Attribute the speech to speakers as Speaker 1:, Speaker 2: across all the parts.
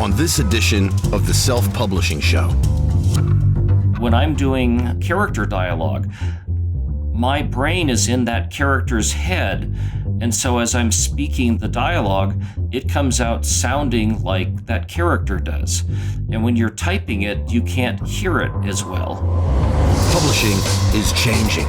Speaker 1: on this edition of the Self-Publishing Show.
Speaker 2: When I'm doing character dialogue, my brain is in that character's head, and so as I'm speaking the dialogue, it comes out sounding like that character does. And when you're typing it, you can't hear it as well.
Speaker 1: Publishing is changing.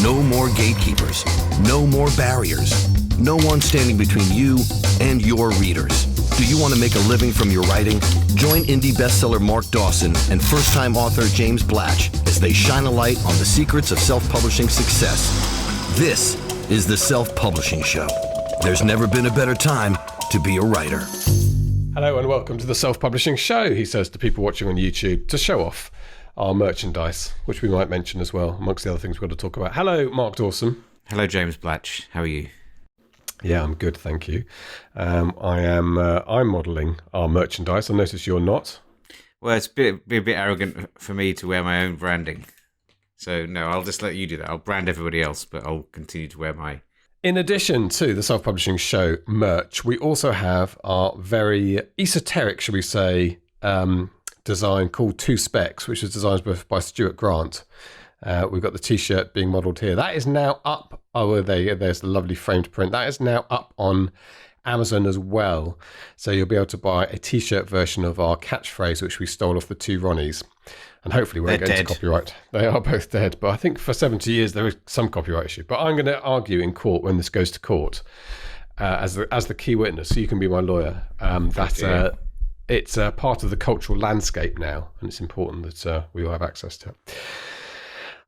Speaker 1: No more gatekeepers, no more barriers, no one standing between you and your readers. Do you want to make a living from your writing? Join indie bestseller Mark Dawson and first-time author James Blatch as they shine a light on the secrets of self-publishing success. This is the Self-Publishing Show. There's never been a better time to be a writer.
Speaker 3: Hello and welcome to the Self-Publishing Show, he says to people watching on YouTube, to show off our merchandise, which we might mention as well, amongst the other things we've got to talk about. Hello, Mark Dawson.
Speaker 4: Hello, James Blatch. How are you?
Speaker 3: Yeah, I'm good, thank you. I'm modelling our merchandise. I notice you're not.
Speaker 4: Well, it's be a bit arrogant for me to wear my own branding. So, no, I'll just let you do that. I'll brand everybody else, but I'll continue to wear my...
Speaker 3: In addition to the Self-Publishing Show merch, we also have our very esoteric, shall we say, design called Two Specs, which is designed by Stuart Grant. We've got the T-shirt being modelled here. That is now up. Oh, there's the lovely framed print. That is now up on Amazon as well. So you'll be able to buy a T-shirt version of our catchphrase, which we stole off the two Ronnies. And hopefully we're going to copyright. They are both dead. But I think for 70 years there is some copyright issue. But I'm going to argue in court when this goes to court as the key witness. So you can be my lawyer. It's part of the cultural landscape now. And it's important that we all have access to it.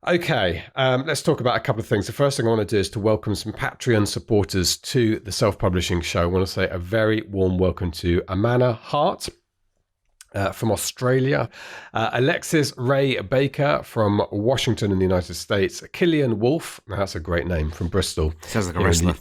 Speaker 3: Okay, let's talk about a couple of things. The first thing I want to do is to welcome some Patreon supporters to the Self-Publishing Show. I want to say a very warm welcome to Amanda Hart from Australia, Alexis Ray Baker from Washington in the United States, Killian Wolfe, that's a great name, from Bristol.
Speaker 4: Sounds like a wrestler.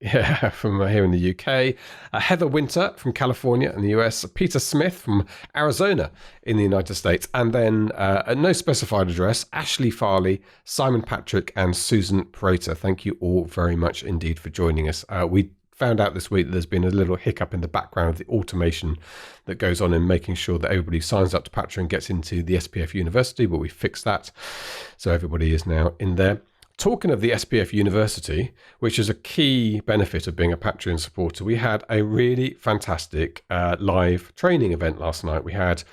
Speaker 3: Yeah, from here in the UK. Heather Winter from California in the US. Peter Smith from Arizona in the United States. And then at no specified address, Ashley Farley, Simon Patrick, and Susan Prater. Thank you all very much indeed for joining us. We found out this week that there's been a little hiccup in the background of the automation that goes on in making sure that everybody signs up to Patreon gets into the SPF University, but we fixed that. So everybody is now in there. Talking of the SPF University, which is a key benefit of being a Patreon supporter, we had a really fantastic live training event last night. We had,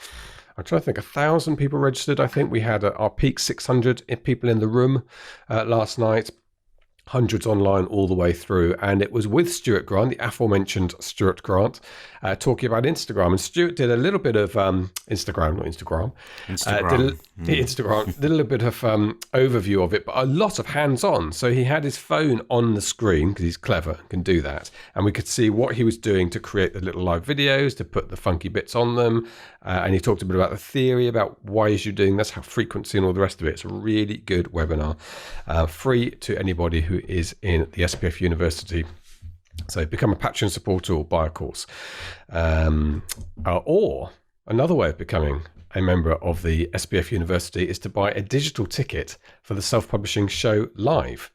Speaker 3: I'm trying to think, 1,000 people registered, I think. We had our peak 600 people in the room last night. Hundreds online all the way through. And it was with Stuart Grant, the aforementioned Stuart Grant, talking about Instagram. And Stuart did a little bit of Instagram. Did a little bit of overview of it, but a lot of hands-on. So he had his phone on the screen because he's clever, can do that. And we could see what he was doing to create the little live videos, to put the funky bits on them. And he talked a bit about the theory, about why is you doing this, how frequency and all the rest of it. It's a really good webinar, free to anybody who is in the SPF University. So become a Patreon supporter or buy a course. Or another way of becoming a member of the SPF University is to buy a digital ticket for the Self-Publishing Show live.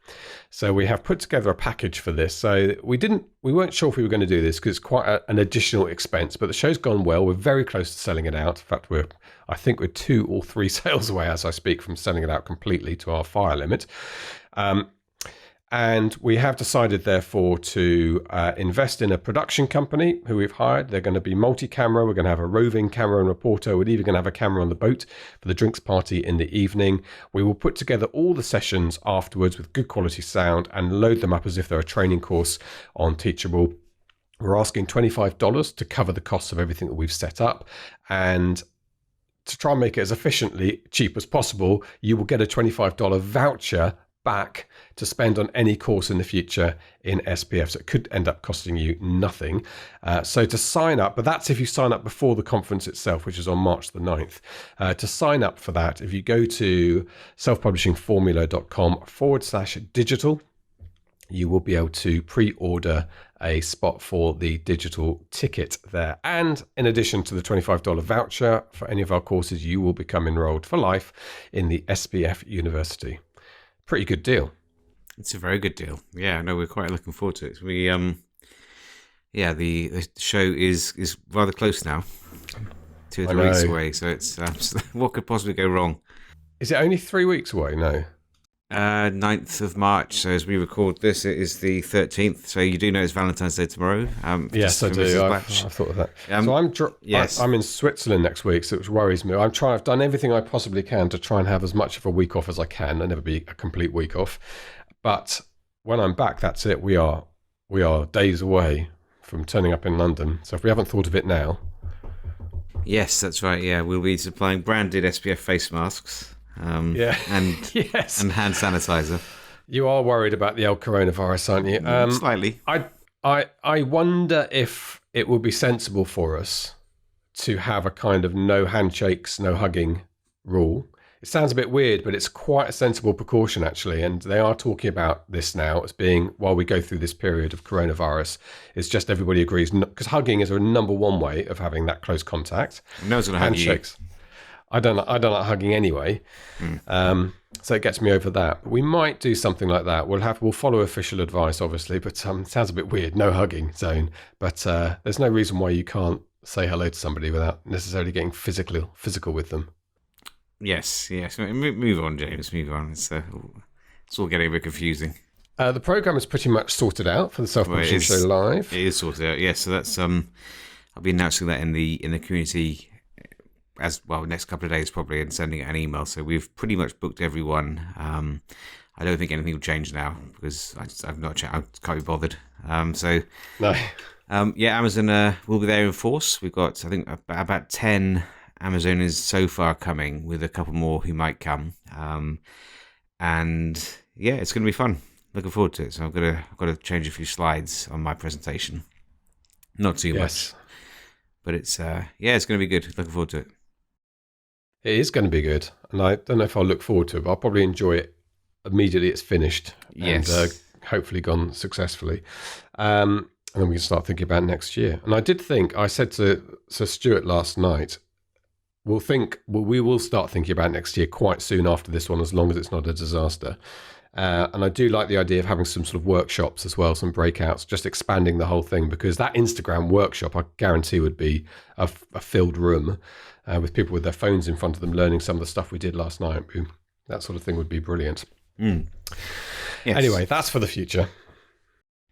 Speaker 3: So we have put together a package for this. So we weren't sure if we were going to do this because it's quite an additional expense, but the show's gone well. We're very close to selling it out. In fact, I think we're 2 or 3 sales away as I speak from selling it out completely to our fire limit. And we have decided, therefore, to invest in a production company who we've hired. They're going to be multi-camera. We're going to have a roving camera and reporter. We're even going to have a camera on the boat for the drinks party in the evening. We will put together all the sessions afterwards with good quality sound and load them up as if they're a training course on Teachable. We're asking $25 to cover the costs of everything that we've set up. And to try and make it as efficiently cheap as possible, you will get a $25 voucher back to spend on any course in the future in SPF. So it could end up costing you nothing. So to sign up, but that's if you sign up before the conference itself, which is on March the 9th. To sign up for that, if you go to selfpublishingformula.com/digital, you will be able to pre-order a spot for the digital ticket there. And in addition to the $25 voucher for any of our courses, you will become enrolled for life in the SPF University. Pretty good deal.
Speaker 4: It's a very good deal. Yeah, no, we're quite looking forward to it. We, the show is rather close now. 2 or
Speaker 3: I
Speaker 4: 3 weeks
Speaker 3: know.
Speaker 4: away. So it's what could possibly go wrong?
Speaker 3: Is it only 3 weeks away? No.
Speaker 4: 9th of March. So as we record this, it is the 13th. So you do know it's Valentine's Day tomorrow.
Speaker 3: Yes, I do. I've thought of that. So
Speaker 4: yes.
Speaker 3: I'm in Switzerland next week, so which worries me. I've done everything I possibly can to try and have as much of a week off as I can. There'll never be a complete week off. But when I'm back, that's it. We are days away from turning up in London. So if we haven't thought of it now.
Speaker 4: Yes, that's right. Yeah, we'll be supplying branded SPF face masks. And
Speaker 3: Yes.
Speaker 4: and hand sanitizer.
Speaker 3: You are worried about the old coronavirus, aren't you?
Speaker 4: Slightly.
Speaker 3: I wonder if it would be sensible for us to have a kind of no handshakes, no hugging rule. It sounds a bit weird, but it's quite a sensible precaution, actually. And they are talking about this now as being, while we go through this period of coronavirus, it's just everybody agrees, because hugging is a number one way of having that close contact.
Speaker 4: No one's going to hug you.
Speaker 3: Handshakes. I don't like hugging anyway. So it gets me over that. But we might do something like that. We'll follow official advice, obviously, but it sounds a bit weird. No hugging zone. But there's no reason why you can't say hello to somebody without necessarily getting physical with them.
Speaker 4: Yes. Move on, James. Move on. It's all getting a bit confusing.
Speaker 3: The program is pretty much sorted out for the Self-Publishing Show Live.
Speaker 4: It is sorted out. Yes. So that's I'll be announcing that in the community as well next couple of days probably, and sending an email. So we've pretty much booked everyone. I don't think anything will change now because I've not checked. I can't be bothered.
Speaker 3: No.
Speaker 4: Amazon will be there in force. We've got, I think, about 10 Amazonians so far coming, with a couple more who might come. And yeah, it's going to be fun. Looking forward to it. So I've got to change a few slides on my presentation. Not too much, but it's it's going to be good. Looking forward to it.
Speaker 3: It is going to be good, and I don't know if I'll look forward to it, but I'll probably enjoy it immediately it's finished.
Speaker 4: Yes.
Speaker 3: And hopefully gone successfully. And then we can start thinking about next year. And I said to Sir Stuart last night, we will start thinking about next year quite soon after this one, as long as it's not a disaster. And I do like the idea of having some sort of workshops as well, some breakouts, just expanding the whole thing, because that Instagram workshop, I guarantee, would be a filled room with people with their phones in front of them learning some of the stuff we did last night. That sort of thing would be brilliant.
Speaker 4: Yes.
Speaker 3: Anyway, that's for the future.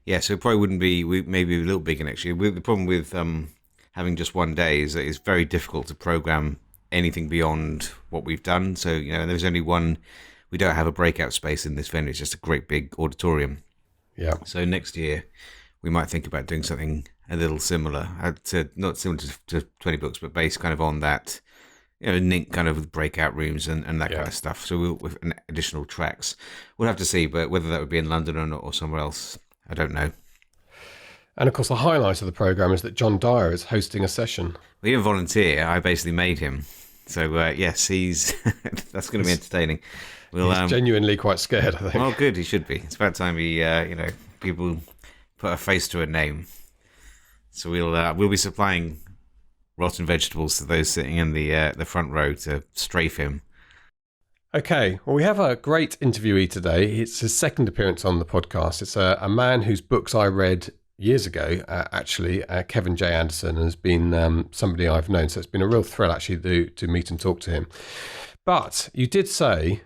Speaker 4: Yeah, so it probably wouldn't be, maybe a little bigger next year. The problem with having just one day is that it's very difficult to program anything beyond what we've done. So, there's only one. We don't have a breakout space in this venue. It's just a great big auditorium.
Speaker 3: Yeah.
Speaker 4: So next year, we might think about doing something a little similar, not similar to 20 books, but based kind of on that, Nick kind of with breakout rooms and that kind of stuff. So with additional tracks. We'll have to see, but whether that would be in London or not, or somewhere else, I don't know.
Speaker 3: And of course, the highlight of the program is that John Dyer is hosting a session.
Speaker 4: Well, he didn't volunteer. I basically made him. So yes, he's that's going to be entertaining.
Speaker 3: He's genuinely quite scared, I think.
Speaker 4: Well, good, he should be. It's about time he, people put a face to a name. So we'll be supplying rotten vegetables to those sitting in the front row to strafe him.
Speaker 3: Okay, well, we have a great interviewee today. It's his second appearance on the podcast. It's a man whose books I read years ago, actually, Kevin J. Anderson, has been somebody I've known. So it's been a real thrill, actually, to meet and talk to him. But you did say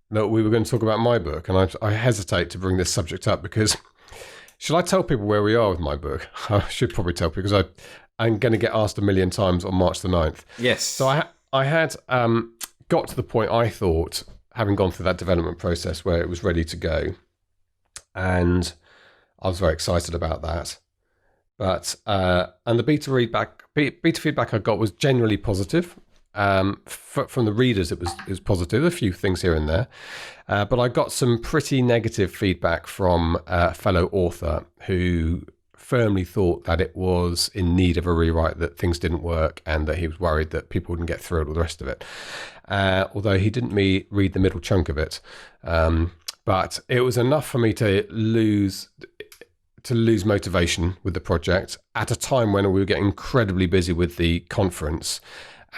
Speaker 3: that we were going to talk about my book, and I hesitate to bring this subject up because, shall I tell people where we are with my book? I should probably tell people, because I'm going to get asked a million times on March the 9th.
Speaker 4: Yes.
Speaker 3: So I had got to the point, I thought, having gone through that development process where it was ready to go, and I was very excited about that. But and the beta feedback I got was generally positive. From the readers, it was positive. A few things here and there, but I got some pretty negative feedback from a fellow author who firmly thought that it was in need of a rewrite, that things didn't work, and that he was worried that people wouldn't get through it, all the rest of it. Although he didn't read the middle chunk of it, but it was enough for me to lose motivation with the project at a time when we were getting incredibly busy with the conference.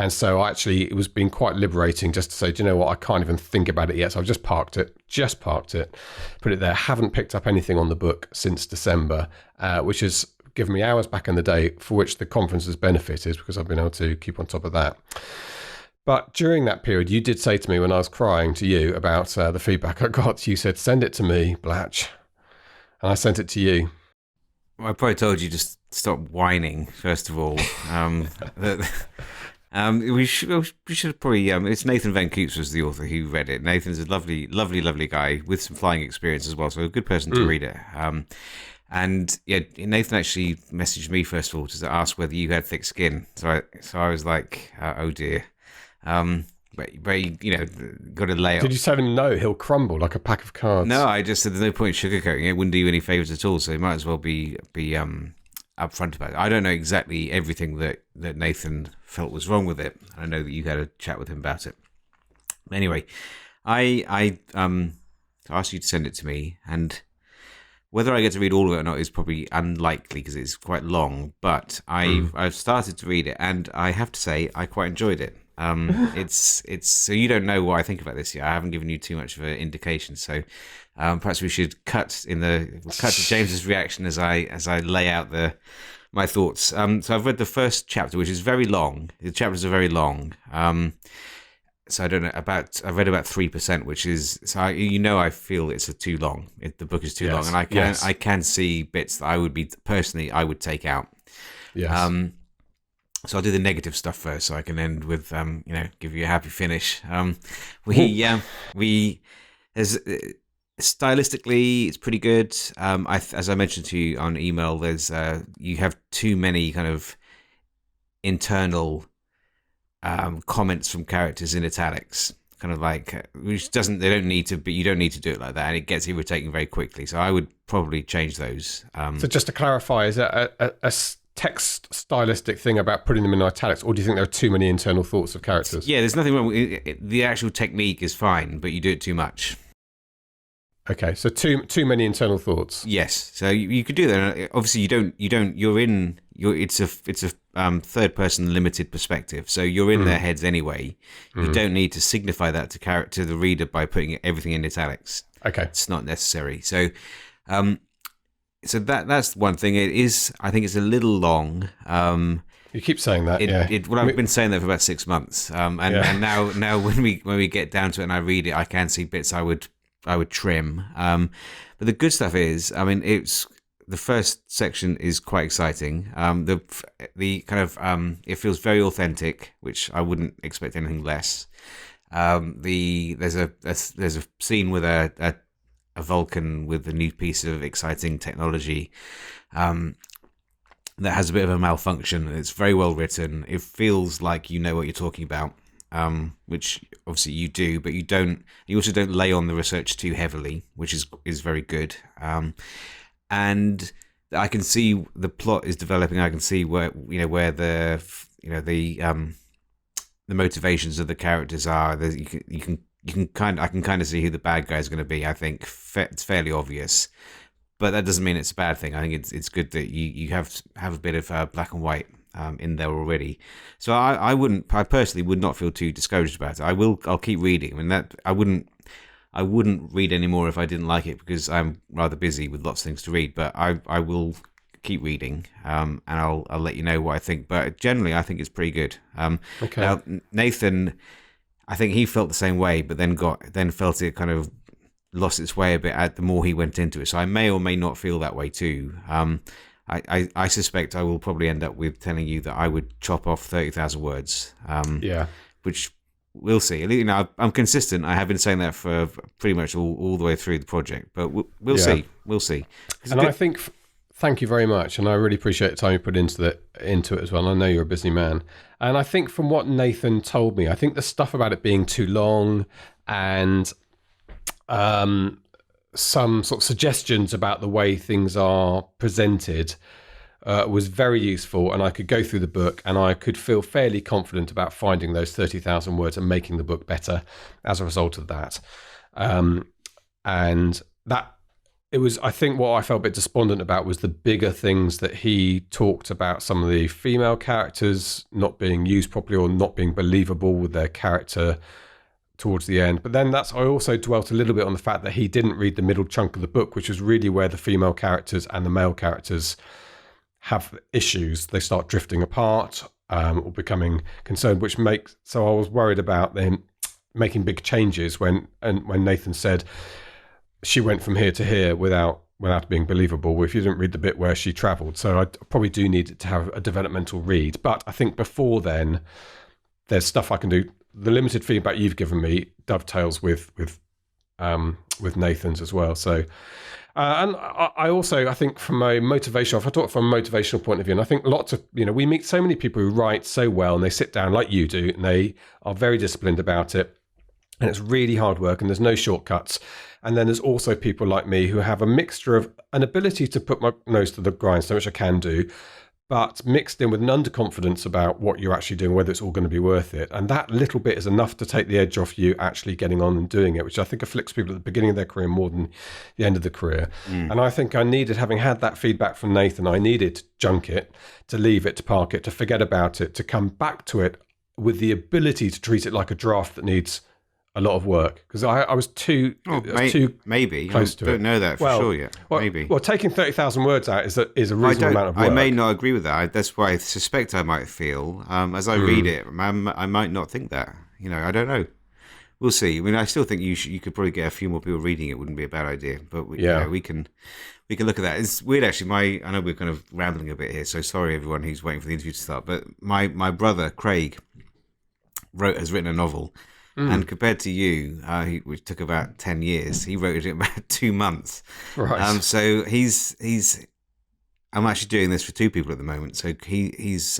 Speaker 3: And so actually it was being quite liberating just to say, do you know what, I can't even think about it yet. So I've just parked it, put it there. Haven't picked up anything on the book since December, which has given me hours back in the day for which the conference has benefited because I've been able to keep on top of that. But during that period, you did say to me when I was crying to you about the feedback I got, you said, send it to me, Blatch. And I sent it to you.
Speaker 4: Well, I probably told you to stop whining, first of all. We should probably. It's Nathan Van Coots was the author who read it. Nathan's a lovely, lovely, lovely guy with some flying experience as well, so a good person to read it. And yeah, Nathan actually messaged me first of all to ask whether you had thick skin. So I was like, oh dear. But you know, got to lay it.
Speaker 3: Did you tell him no? He'll crumble like a pack of cards.
Speaker 4: No, I just said there's no point sugarcoating it. It wouldn't do you any favors at all. So you might as well be upfront about it. I don't know exactly everything that Nathan felt was wrong with it. I know that you had a chat with him about it. Anyway, I asked you to send it to me, and whether I get to read all of it or not is probably unlikely because it's quite long. But I've started to read it, and I have to say I quite enjoyed it. It's so you don't know what I think about this yet. I haven't given you too much of an indication, so perhaps we should cut to James's reaction as I lay out my thoughts. So I've read the first chapter, which is very long. The chapters are very long. So I don't know I've read about 3%, which is I feel it's too long. The book is too long, and I can see bits that I would take out.
Speaker 3: Yes.
Speaker 4: So I'll do the negative stuff first, so I can end with give you a happy finish. Stylistically, it's pretty good. As I mentioned to you on email, there's you have too many kind of internal comments from characters in italics, kind of like which doesn't they don't need to, but you don't need to do it like that, and it gets irritating very quickly. So I would probably change those.
Speaker 3: So just to clarify, is it a text stylistic thing about putting them in italics, or do you think there are too many internal thoughts of characters?
Speaker 4: Yeah, there's nothing wrong. The actual technique is fine, but you do it too much.
Speaker 3: Okay, so too many internal thoughts.
Speaker 4: Yes, so you could do that. Obviously, you don't. It's a third person limited perspective, so you're in their heads anyway. You don't need to signify that to the reader by putting everything in italics.
Speaker 3: Okay,
Speaker 4: it's not necessary. So, so that's one thing. I think it's a little long.
Speaker 3: You keep saying that.
Speaker 4: I've been saying that for about 6 months. And now when we get down to it and I read it, I can see bits I would trim. But the good stuff is, it's the first section is quite exciting. The kind of it feels very authentic, which I wouldn't expect anything less. There's a scene with a Vulcan with a new piece of exciting technology that has a bit of a malfunction. It's very well written. It feels like you know what you're talking about, which obviously you do, but you don't. You also don't lay on the research too heavily, which is very good. And I can see the plot is developing. I can see where the motivations of the characters are. I can kind of see who the bad guy is going to be. I think it's fairly obvious, but that doesn't mean it's a bad thing. I think it's good that you have a bit of black and white in there already. So I personally would not feel too discouraged about it. I'll keep reading. I wouldn't read anymore if I didn't like it because I'm rather busy with lots of things to read. But I will keep reading, and I'll let you know what I think. But generally, I think it's pretty good.
Speaker 3: Okay.
Speaker 4: Now, Nathan, I think he felt the same way, but then felt it kind of lost its way a bit the more he went into it. So I may or may not feel that way too. I suspect I will probably end up with telling you that I would chop off 30,000 words. Which we'll see. I'm consistent. I have been saying that for pretty much all the way through the project, but we'll see. We'll see.
Speaker 3: And I think, thank you very much, and I really appreciate the time you put into it as well. I know you're a busy man, and I think from what Nathan told me, I think the stuff about it being too long and some sort of suggestions about the way things are presented was very useful, and I could go through the book and I could feel fairly confident about finding those 30,000 words and making the book better as a result of that. And that it was, I think what I felt a bit despondent about was the bigger things that he talked about, some of the female characters not being used properly or not being believable with their character towards the end. But then I also dwelt a little bit on the fact that he didn't read the middle chunk of the book, which was really where the female characters and the male characters have issues, they start drifting apart or becoming concerned, so I was worried about them making big changes when Nathan said she went from here to here without being believable if you didn't read the bit where she travelled. So I probably do need it to have a developmental read. But I think before then, there's stuff I can do. The limited feedback you've given me dovetails with Nathan's as well. So, and I also, I think from a motivational, if I talk from a motivational point of view, and I think lots of, we meet so many people who write so well and they sit down like you do and they are very disciplined about it. And it's really hard work and there's no shortcuts. And then there's also people like me who have a mixture of an ability to put my nose to the grindstone, which I can do, but mixed in with an underconfidence about what you're actually doing, whether it's all going to be worth it. And that little bit is enough to take the edge off you actually getting on and doing it, which I think afflicts people at the beginning of their career more than the end of the career. And I think I needed, having had that feedback from Nathan, I needed to junk it, to leave it, to park it, to forget about it, to come back to it with the ability to treat it like a draft that needs a lot of work, because I was too
Speaker 4: maybe
Speaker 3: close to it.
Speaker 4: I don't know that for sure yet. Maybe.
Speaker 3: Well, taking 30,000 words out is a reasonable amount of work.
Speaker 4: I may not agree with that. That's why I suspect I might feel as I read it. I might not think that. I don't know. We'll see. I mean, I still think you could probably get a few more people reading it. Wouldn't be a bad idea. But we can look at that. It's weird actually. I know we're kind of rambling a bit here, so sorry everyone who's waiting for the interview to start. But my brother Craig has written a novel. And compared to you, which took about 10 years, he wrote it in about 2 months.
Speaker 3: Right.
Speaker 4: So I'm actually doing this for two people at the moment. So he's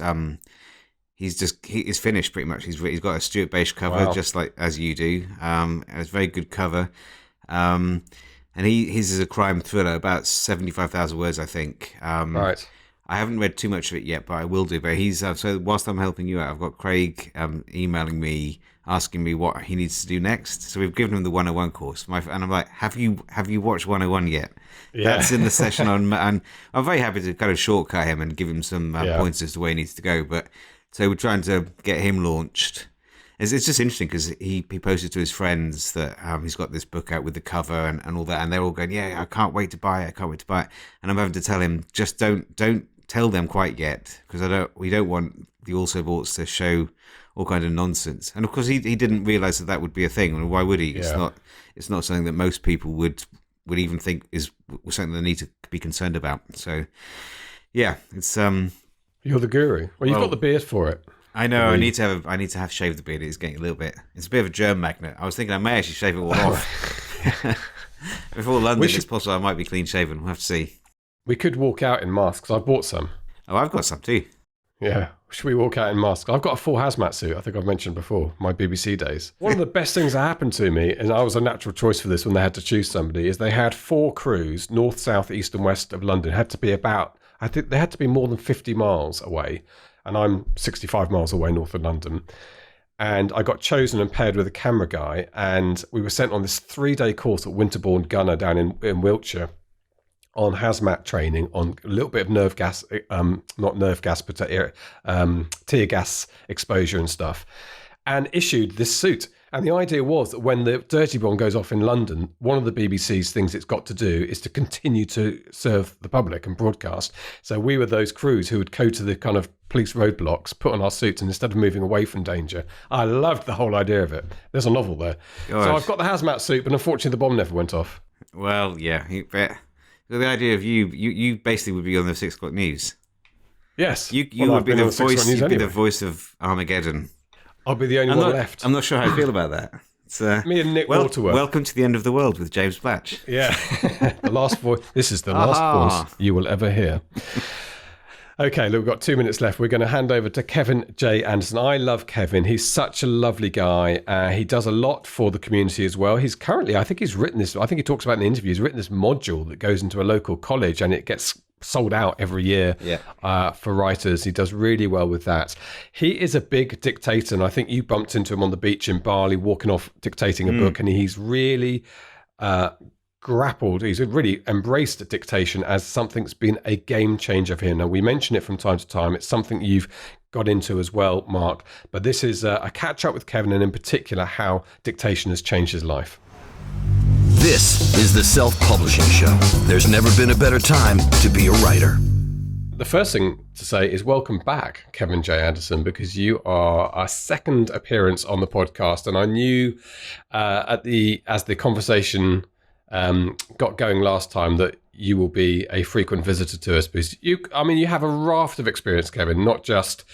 Speaker 4: finished pretty much. He's got a Stuart Bache cover, just like as you do. It's a very good cover. And his is a crime thriller, about 75,000 words, I think.
Speaker 3: Right.
Speaker 4: I haven't read too much of it yet, but I will do. But he's so whilst I'm helping you out, I've got Craig emailing me, asking me what he needs to do next. So we've given him the 101 course, and I'm like, have you watched 101 yet? Yeah. That's in the session on, and I'm very happy to kind of shortcut him and give him some points as to where he needs to go. But so we're trying to get him launched. It's just interesting because he posted to his friends that he's got this book out with the cover and all that, and they're all going, yeah, I can't wait to buy it. And I'm having to tell him, just don't tell them quite yet, because we don't want the also boughts to show all kind of nonsense. And of course he didn't realize that would be a thing. And why would he? It's not something that most people would even think is something they need to be concerned about. So yeah, it's
Speaker 3: you're the guru. Well, you've got the beard for it.
Speaker 4: I know. I need to have shaved the beard. It's getting a little bit. It's a bit of a germ magnet. I was thinking I may actually shave it all off. Before London, it's possible I might be clean shaven. We'll have to see.
Speaker 3: We could walk out in masks. I bought some.
Speaker 4: Oh, I've got some too.
Speaker 3: Yeah. Should we walk out in masks? I've got a full hazmat suit. I think I've mentioned before, my BBC days. One of the best things that happened to me, and I was a natural choice for this when they had to choose somebody, is they had 4 crews, north, south, east and west of London. Had to be I think they had to be more than 50 miles away. And I'm 65 miles away north of London. And I got chosen and paired with a camera guy. And we were sent on this 3-day course at Winterbourne Gunner down in Wiltshire on hazmat training, on a little bit of nerve gas, not nerve gas, but tear gas exposure and stuff, and issued this suit. And the idea was that when the dirty bomb goes off in London, one of the BBC's things it's got to do is to continue to serve the public and broadcast. So we were those crews who would go to the kind of police roadblocks, put on our suits, and instead of moving away from danger, I loved the whole idea of it. There's a novel there. Gosh. So I've got the hazmat suit, but unfortunately the bomb never went off.
Speaker 4: Well, yeah. The idea of you basically would be on the 6 o'clock news.
Speaker 3: Yes.
Speaker 4: You would be the voice. You'd be the voice of Armageddon.
Speaker 3: I'll be the only one left.
Speaker 4: I'm not sure how I feel about that. It's,
Speaker 3: me and Nick Waterworth.
Speaker 4: Welcome to the end of the world with James Blatch.
Speaker 3: Yeah. The last voice. This is the last voice you will ever hear. Okay, look, we've got 2 minutes left. We're going to hand over to Kevin J. Anderson. I love Kevin. He's such a lovely guy. He does a lot for the community as well. He's currently, I think he talks about in the interview, he's written this module that goes into a local college and it gets sold out every year for writers. He does really well with that. He is a big dictator, and I think you bumped into him on the beach in Bali walking off dictating a book, and he's really... he's really embraced dictation as something that's been a game changer for him. Now, we mention it from time to time. It's something you've got into as well, Mark. But this is a catch up with Kevin, and in particular, how dictation has changed his life.
Speaker 1: This is the Self-Publishing Show. There's never been a better time to be a writer.
Speaker 3: the first thing to say is welcome back, Kevin J. Anderson, because you are our second appearance on the podcast, and I knew as the conversation got going last time that you will be a frequent visitor to us, because you have a raft of experience, Kevin, not just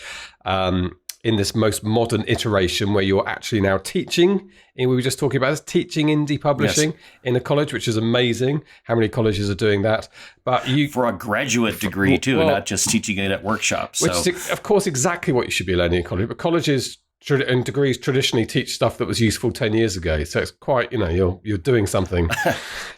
Speaker 3: in this most modern iteration where you're actually now teaching. And we were just talking about this, teaching indie publishing in a college, which is amazing. How many colleges are doing that? But you
Speaker 2: for a graduate degree too, not just teaching it at workshops.
Speaker 3: Which is, of course, exactly what you should be learning in college. But colleges and degrees traditionally teach stuff that was useful 10 years ago. So it's quite, you're doing something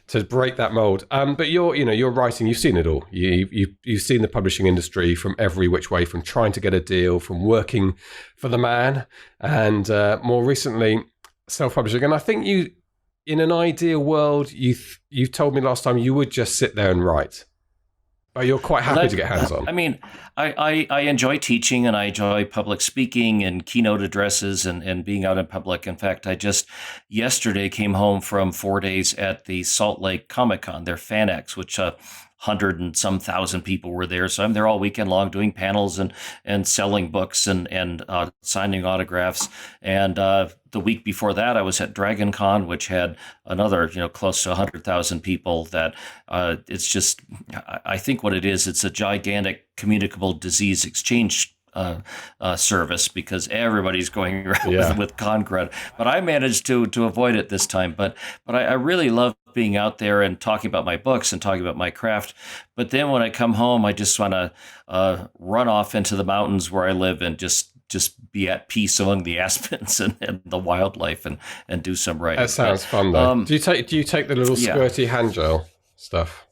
Speaker 3: to break that mold. But you're writing, you've seen it all. You've seen the publishing industry from every which way, from trying to get a deal, from working for the man, and more recently, self-publishing. And I think you, in an ideal world, you told me last time you would just sit there and write. But you're quite happy to get hands-on.
Speaker 2: I mean, I enjoy teaching, and I enjoy public speaking and keynote addresses and being out in public. In fact, I just yesterday came home from 4 days at the Salt Lake Comic-Con, their FanX, which 100 and some thousand people were there. So I'm there all weekend long doing panels and selling books and signing autographs. And the week before that, I was at Dragon Con, which had another, close to 100,000 people. That it's just, I think what it is, it's a gigantic communicable disease exchange service, because everybody's going around with con crud. But I managed to avoid it this time. But I really love being out there and talking about my books and talking about my craft. But then when I come home, I just want to run off into the mountains where I live and just be at peace among the aspens and the wildlife and do some writing.
Speaker 3: That sounds fun, though. Do you take the little squirty hand gel stuff?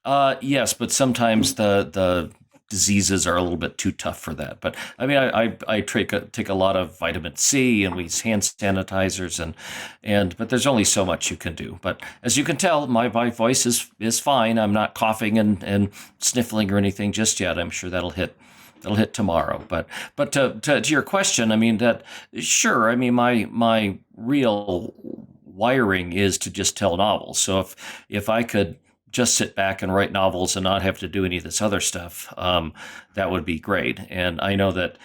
Speaker 2: Yes, but sometimes the diseases are a little bit too tough for that. But I mean, I take a lot of vitamin C, and we use hand sanitizers, but there's only so much you can do. But as you can tell, my voice is fine. I'm not coughing and sniffling or anything just yet. I'm sure that'll hit tomorrow. But to your question, I mean, that sure. I mean, my real wiring is to just tell novels. So if I could just sit back and write novels and not have to do any of this other stuff, that would be great. And I know that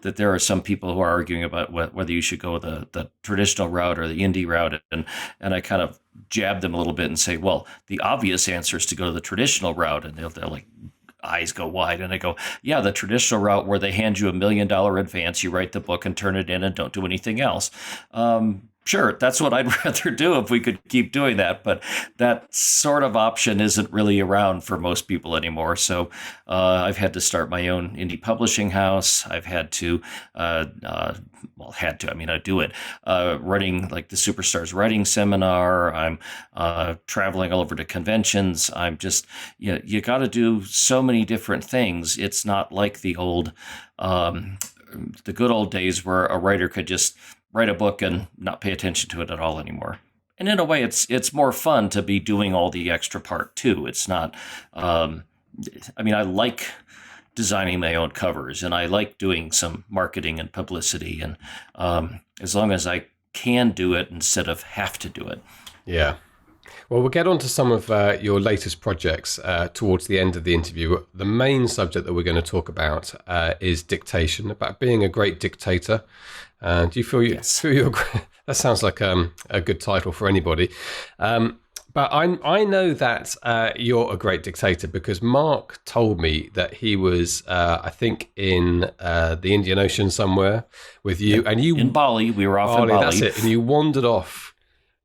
Speaker 2: there are some people who are arguing about whether you should go the traditional route or the indie route. And I kind of jab them a little bit and say, well, the obvious answer is to go to the traditional route. And they'll like, eyes go wide, and I go, yeah, the traditional route where they hand you $1 million advance, you write the book and turn it in and don't do anything else. Sure, that's what I'd rather do if we could keep doing that. But that sort of option isn't really around for most people anymore. So I've had to start my own indie publishing house. I've had to, I do it, running like the Superstars Writing Seminar. I'm traveling all over to conventions. I'm just, you got to do so many different things. It's not like the good old days where a writer could just write a book and not pay attention to it at all anymore. And in a way, it's more fun to be doing all the extra part too. It's not, I like designing my own covers, and I like doing some marketing and publicity, and as long as I can do it instead of have to do it.
Speaker 3: Yeah. Well, we'll get on to some of your latest projects towards the end of the interview. The main subject that we're going to talk about is dictation, about being a great dictator. Do you feel you're that sounds like a good title for anybody. But I know that you're a great dictator because Mark told me that he was, I think, in the Indian Ocean somewhere with you. And you
Speaker 2: in Bali. We were off in Bali.
Speaker 3: That's it. And you wandered off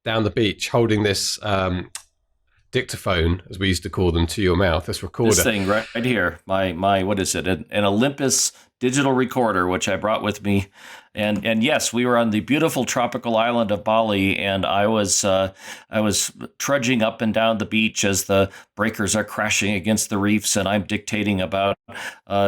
Speaker 3: down the beach holding this dictaphone, as we used to call them, to your mouth, this recorder.
Speaker 2: This thing right here, my what is it? An Olympus digital recorder, which I brought with me. And yes, we were on the beautiful tropical island of Bali, and I was trudging up and down the beach as the breakers are crashing against the reefs, and I'm dictating about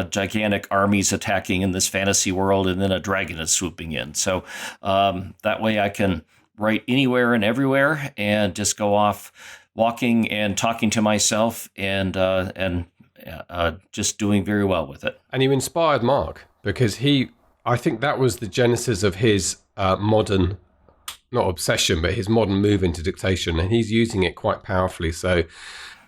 Speaker 2: gigantic armies attacking in this fantasy world, and then a dragon is swooping in. So that way I can write anywhere and everywhere and just go off walking and talking to myself and just doing very well with it.
Speaker 3: And you inspired Mark because I think that was the genesis of his modern, not obsession, but his modern move into dictation, and he's using it quite powerfully. So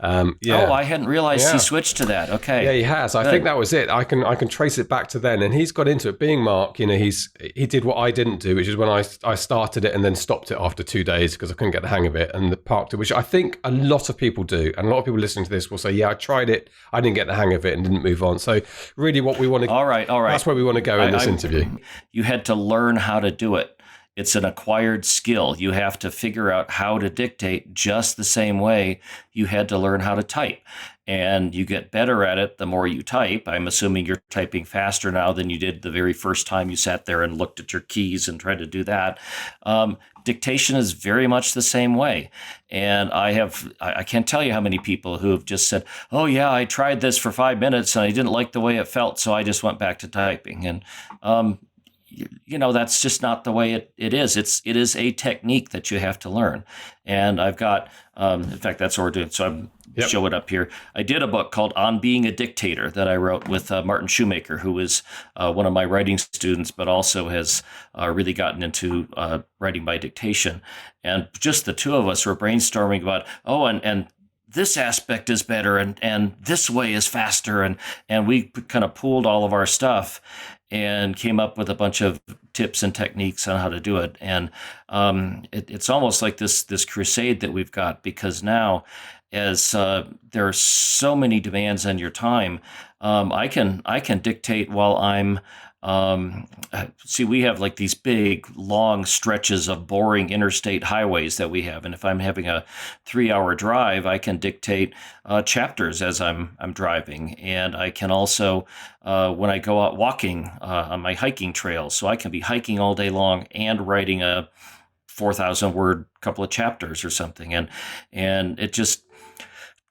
Speaker 3: Yeah.
Speaker 2: Oh, I hadn't realized
Speaker 3: Yeah.
Speaker 2: he switched to that. Okay.
Speaker 3: Yeah, he has. I think that was it. I can trace it back to then, and he's got into it. Being Mark, he did what I didn't do, which is when I started it and then stopped it after 2 days because I couldn't get the hang of it, and parked it, which I think a lot of people do, and a lot of people listening to this will say, "Yeah, I tried it, I didn't get the hang of it, and didn't move on." So, really, what we want to
Speaker 2: All right.
Speaker 3: that's where we want to go in this interview.
Speaker 2: You had to learn how to do it. It's an acquired skill. You have to figure out how to dictate just the same way you had to learn how to type. And you get better at it the more you type. I'm assuming you're typing faster now than you did the very first time you sat there and looked at your keys and tried to do that. Dictation is very much the same way. And I can't tell you how many people who have just said, oh yeah, I tried this for 5 minutes and I didn't like the way it felt, so I just went back to typing. And, that's just not the way it is. It is a technique that you have to learn. And I've got, in fact, that's what we're doing. So I'm show it up here. I did a book called On Being a Dictator that I wrote with Martin Shoemaker, who was one of my writing students, but also has really gotten into writing by dictation. And just the two of us were brainstorming about, and this aspect is better and this way is faster. And we kind of pooled all of our stuff and came up with a bunch of tips and techniques on how to do it. And it's almost like this crusade that we've got, because now, as there are so many demands on your time, I can dictate while I'm. We have like these big, long stretches of boring interstate highways that we have, and if I'm having a 3-hour drive, I can dictate chapters as I'm driving, and I can also when I go out walking on my hiking trails, so I can be hiking all day long and writing a 4,000 word couple of chapters or something, and it just.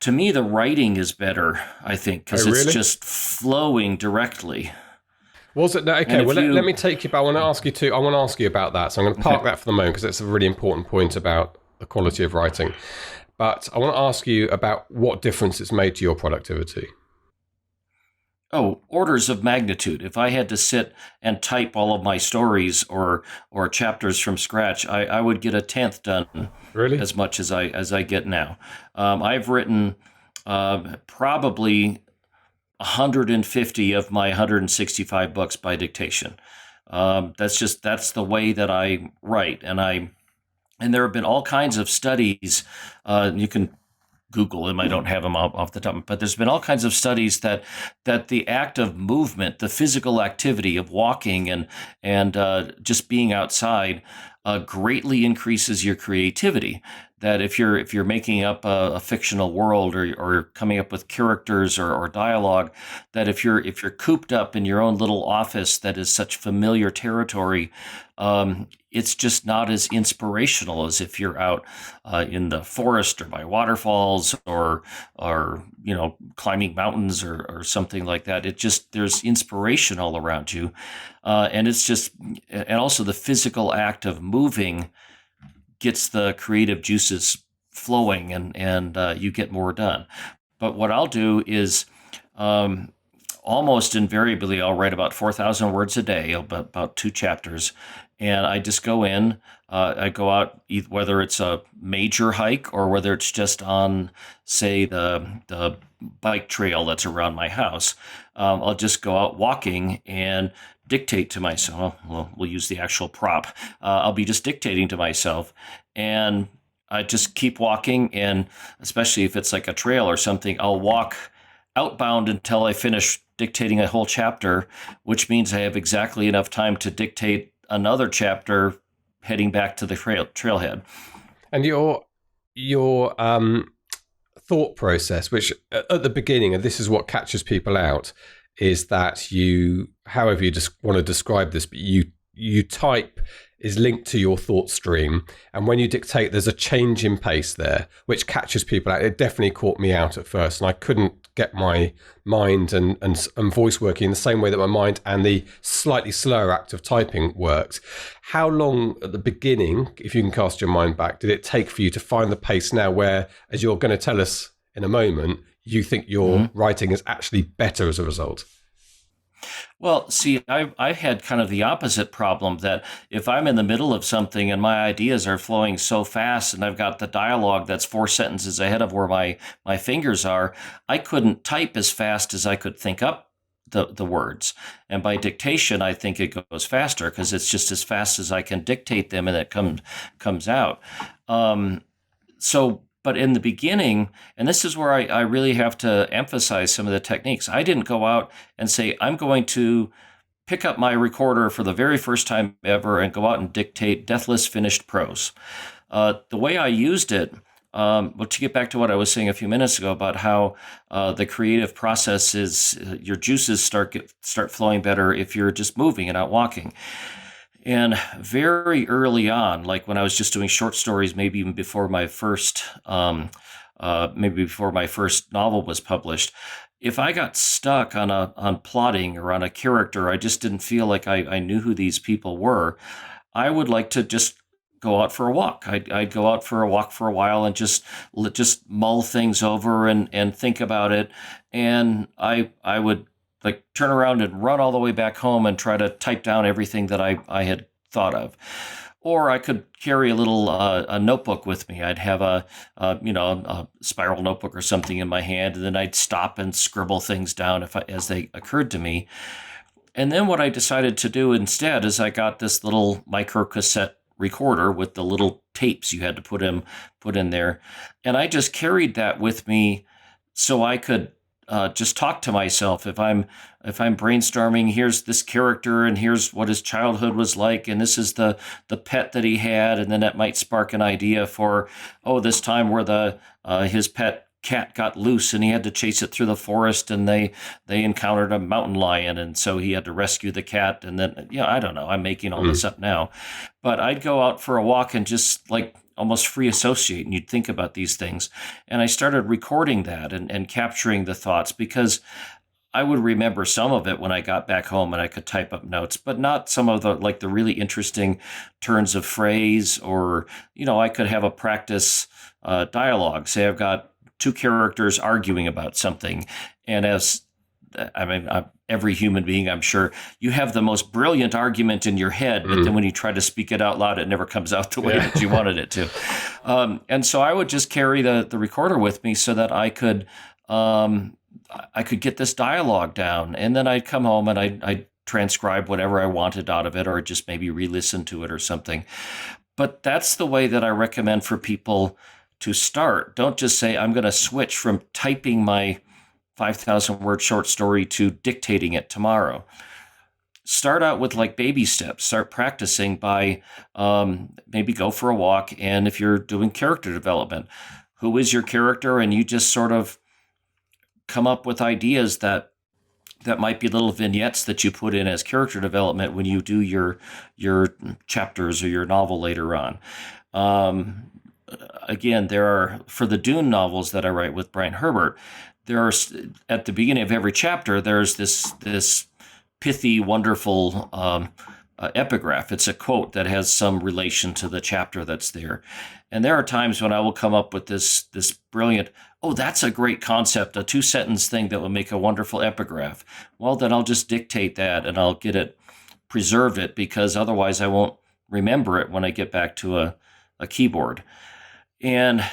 Speaker 2: To me, the writing is better, I think, because it's just flowing directly.
Speaker 3: Was it? No, okay, well, let me take you back. I want to ask you about that. So I'm going to park that for the moment because it's a really important point about the quality of writing. But I want to ask you about what difference it's made to your productivity.
Speaker 2: Oh, orders of magnitude. If I had to sit and type all of my stories or chapters from scratch, I would get 1/10 done.
Speaker 3: Really?
Speaker 2: As much as I get now. I've written probably 150 of my 165 books by dictation. That's the way that I write, and there have been all kinds of studies. You can Google them. I don't have them off the top, but there's been all kinds of studies that the act of movement, the physical activity of walking and just being outside, greatly increases your creativity. That if you're making up a fictional world or coming up with characters or dialogue, that if you're cooped up in your own little office that is such familiar territory, it's just not as inspirational as if you're out in the forest or by waterfalls or climbing mountains or something like that. There's inspiration all around you, and also the physical act of moving gets the creative juices flowing, and you get more done. But what I'll do is almost invariably I'll write about 4,000 words a day, about 2 chapters, and I just go in. I go out, whether it's a major hike or whether it's just on, say, the bike trail that's around my house. I'll just go out walking and dictate to myself. Well, we'll use the actual prop. I'll be just dictating to myself, and I just keep walking. And especially if it's like a trail or something, I'll walk outbound until I finish dictating a whole chapter, which means I have exactly enough time to dictate another chapter heading back to the trailhead. And
Speaker 3: your thought process, which at the beginning, and this is what catches people out, is that you, however you just want to describe this, but you type is linked to your thought stream, and when you dictate, there's a change in pace there, which catches people out. It definitely caught me out at first, and I couldn't get my mind and voice working in the same way that my mind and the slightly slower act of typing worked. How long at the beginning, if you can cast your mind back, did it take for you to find the pace now where, as you're going to tell us in a moment, you think your writing is actually better as a result?
Speaker 2: Well, see, I've had kind of the opposite problem that if I'm in the middle of something and my ideas are flowing so fast and I've got the dialogue that's 4 sentences ahead of where my fingers are, I couldn't type as fast as I could think up the words. And by dictation, I think it goes faster because it's just as fast as I can dictate them and it comes out. But in the beginning, and this is where I really have to emphasize some of the techniques, I didn't go out and say, I'm going to pick up my recorder for the very first time ever and go out and dictate deathless finished prose. The way I used it, well, to get back to what I was saying a few minutes ago about how the creative process is, your juices start flowing better if you're just moving and out walking. And very early on, like when I was just doing short stories, maybe even before my first novel was published, if I got stuck on plotting or on a character, I just didn't feel like I knew who these people were. I would like to just go out for a walk. I'd go out for a walk for a while and just mull things over and think about it. And I would like turn around and run all the way back home and try to type down everything that I had thought of. Or I could carry a little a notebook with me. I'd have a spiral notebook or something in my hand, and then I'd stop and scribble things down as they occurred to me. And then what I decided to do instead is I got this little micro cassette recorder with the little tapes you had to put in there, and I just carried that with me so I could just talk to myself. If I'm brainstorming, here's this character and here's what his childhood was like, and this is the pet that he had, and then that might spark an idea for, this time where his pet cat got loose and he had to chase it through the forest, and they encountered a mountain lion, and so he had to rescue the cat. And then I don't know, I'm making all this up now, but I'd go out for a walk and just like almost free associate, and you'd think about these things. And I started recording that and capturing the thoughts, because I would remember some of it when I got back home and I could type up notes, but not some of the really interesting turns of phrase, or, I could have a practice dialogue. Say I've got two characters arguing about something. And every human being, I'm sure, you have the most brilliant argument in your head, but then when you try to speak it out loud, it never comes out the way that you wanted it to. And so I would just carry the recorder with me so that I could get this dialogue down. And then I'd come home and I'd transcribe whatever I wanted out of it, or just maybe re-listen to it or something. But that's the way that I recommend for people to start. Don't just say, I'm going to switch from typing my 5,000 word short story to dictating it tomorrow. Start out with like baby steps. Start practicing by maybe go for a walk. And if you're doing character development, who is your character? And you just sort of come up with ideas that might be little vignettes that you put in as character development when you do your chapters or your novel later on. Again, there are, for the Dune novels that I write with Brian Herbert, there are, at the beginning of every chapter, there's this pithy, wonderful epigraph. It's a quote that has some relation to the chapter that's there. And there are times when I will come up with this brilliant, that's a great concept, a 2-sentence thing that will make a wonderful epigraph. Well, then I'll just dictate that and I'll preserve it, because otherwise I won't remember it when I get back to a keyboard. And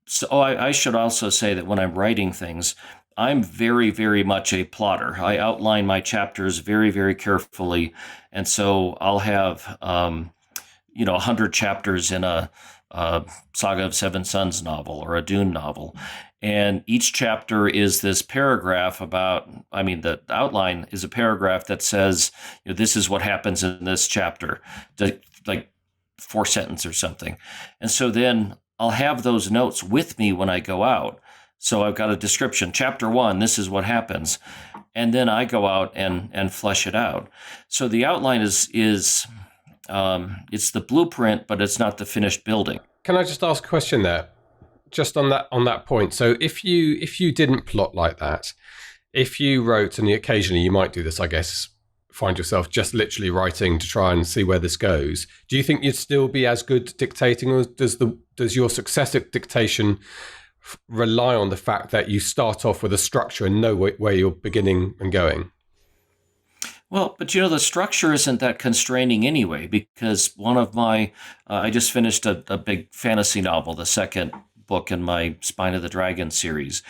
Speaker 2: so I should also say that when I'm writing things, I'm very, very much a plotter. I outline my chapters very, very carefully. And so I'll have, 100 chapters in a Saga of Seven Sons novel or a Dune novel. And each chapter is this paragraph the outline is a paragraph that says, this is what happens in this chapter, like 4 sentences or something. And so then I'll have those notes with me when I go out. So I've got a description. Chapter 1, this is what happens. And then I go out and flesh it out. So the outline is it's the blueprint, but it's not the finished building.
Speaker 3: Can I just ask a question there? Just on that point. So if you didn't plot like that, if you wrote, and occasionally you might do this, I guess, find yourself just literally writing to try and see where this goes, do you think you'd still be as good dictating, or does your success at dictation rely on the fact that you start off with a structure and know where you're beginning and going?
Speaker 2: Well, but the structure isn't that constraining anyway, because one of my, I just finished a big fantasy novel, the second book in my Spine of the Dragon series.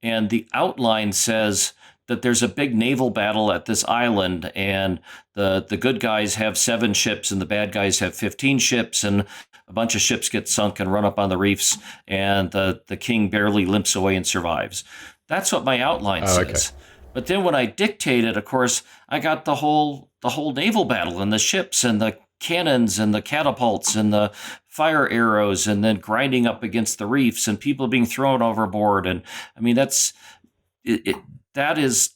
Speaker 2: And the outline says that there's a big naval battle at this island, and the good guys have 7 ships and the bad guys have 15 ships, and a bunch of ships get sunk and run up on the reefs, and the king barely limps away and survives. That's what my outline says. Okay. But then when I dictated, of course, I got the whole naval battle and the ships and the cannons and the catapults and the fire arrows, and then grinding up against the reefs and people being thrown overboard. And I mean, that is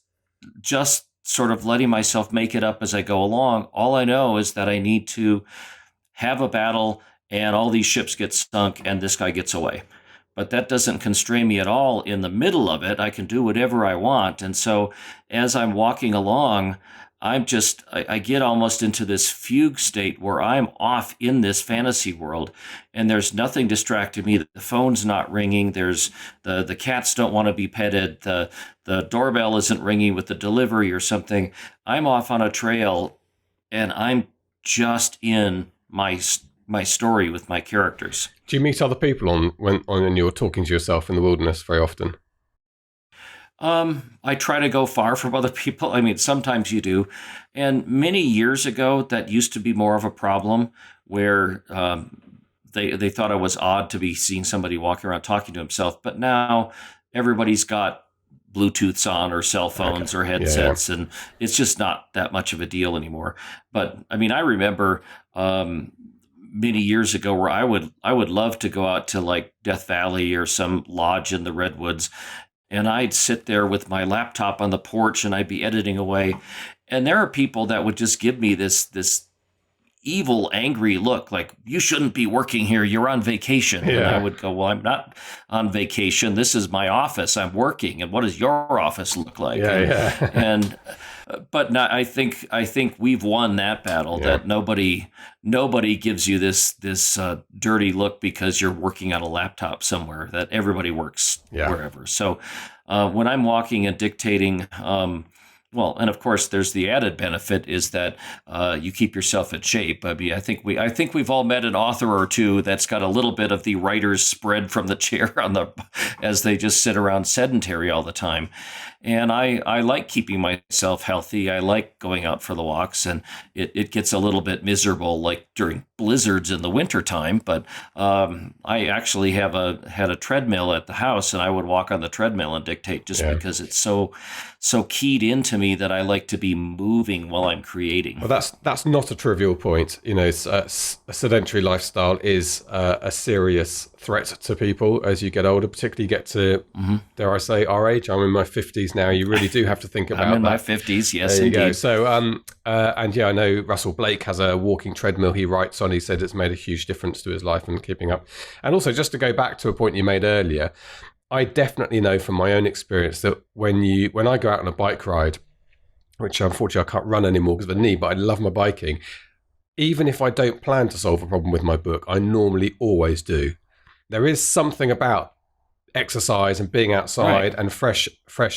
Speaker 2: just sort of letting myself make it up as I go along. All I know is that I need to have a battle and all these ships get sunk and this guy gets away. But that doesn't constrain me at all in the middle of it. I can do whatever I want. And so as I'm walking along, I get almost into this fugue state where I'm off in this fantasy world, and there's nothing distracting me. The phone's not ringing. There's the cats don't want to be petted. The doorbell isn't ringing with the delivery or something. I'm off on a trail, and I'm just in my story with my characters.
Speaker 3: Do you meet other people when you're talking to yourself in the wilderness very often?
Speaker 2: I try to go far from other people. I mean, sometimes you do. And many years ago, that used to be more of a problem where they thought I was odd to be seeing somebody walking around talking to himself. But now everybody's got Bluetooths on or cell phones or headsets, and it's just not that much of a deal anymore. But I mean, I remember many years ago where I would love to go out to like Death Valley or some lodge in the Redwoods, and I'd sit there with my laptop on the porch and I'd be editing away. And there are people that would just give me this evil, angry look, like, you shouldn't be working here. You're on vacation. Yeah. And I would go, well, I'm not on vacation. This is my office. I'm working. And what does your office look like? But I think we've won that battle. Yeah. That nobody gives you this dirty look because you're working on a laptop somewhere. That everybody works wherever. So when I'm walking and dictating, well, and of course, there's the added benefit is that you keep yourself in shape. I mean, I think we've all met an author or two that's got a little bit of the writer's spread from the chair as they just sit around sedentary all the time. And I like keeping myself healthy. I like going out for the walks, and it gets a little bit miserable, like during blizzards in the wintertime. But I actually had a treadmill at the house, and I would walk on the treadmill and dictate just because it's so keyed into me that I like to be moving while I'm creating.
Speaker 3: Well, that's not a trivial point. It's a sedentary lifestyle is a serious threat to people as you get older, particularly get to, dare I say, our age. I'm in my 50s now. You really do have to think about that.
Speaker 2: I'm in my 50s, yes,
Speaker 3: there you
Speaker 2: indeed.
Speaker 3: Go. So, and I know Russell Blake has a walking treadmill he writes on. He said it's made a huge difference to his life and keeping up. And also, just to go back to a point you made earlier, I definitely know from my own experience that when I go out on a bike ride, which unfortunately I can't run anymore because of the knee, but I love my biking. Even if I don't plan to solve a problem with my book, I normally always do. There is something about exercise and being outside and fresh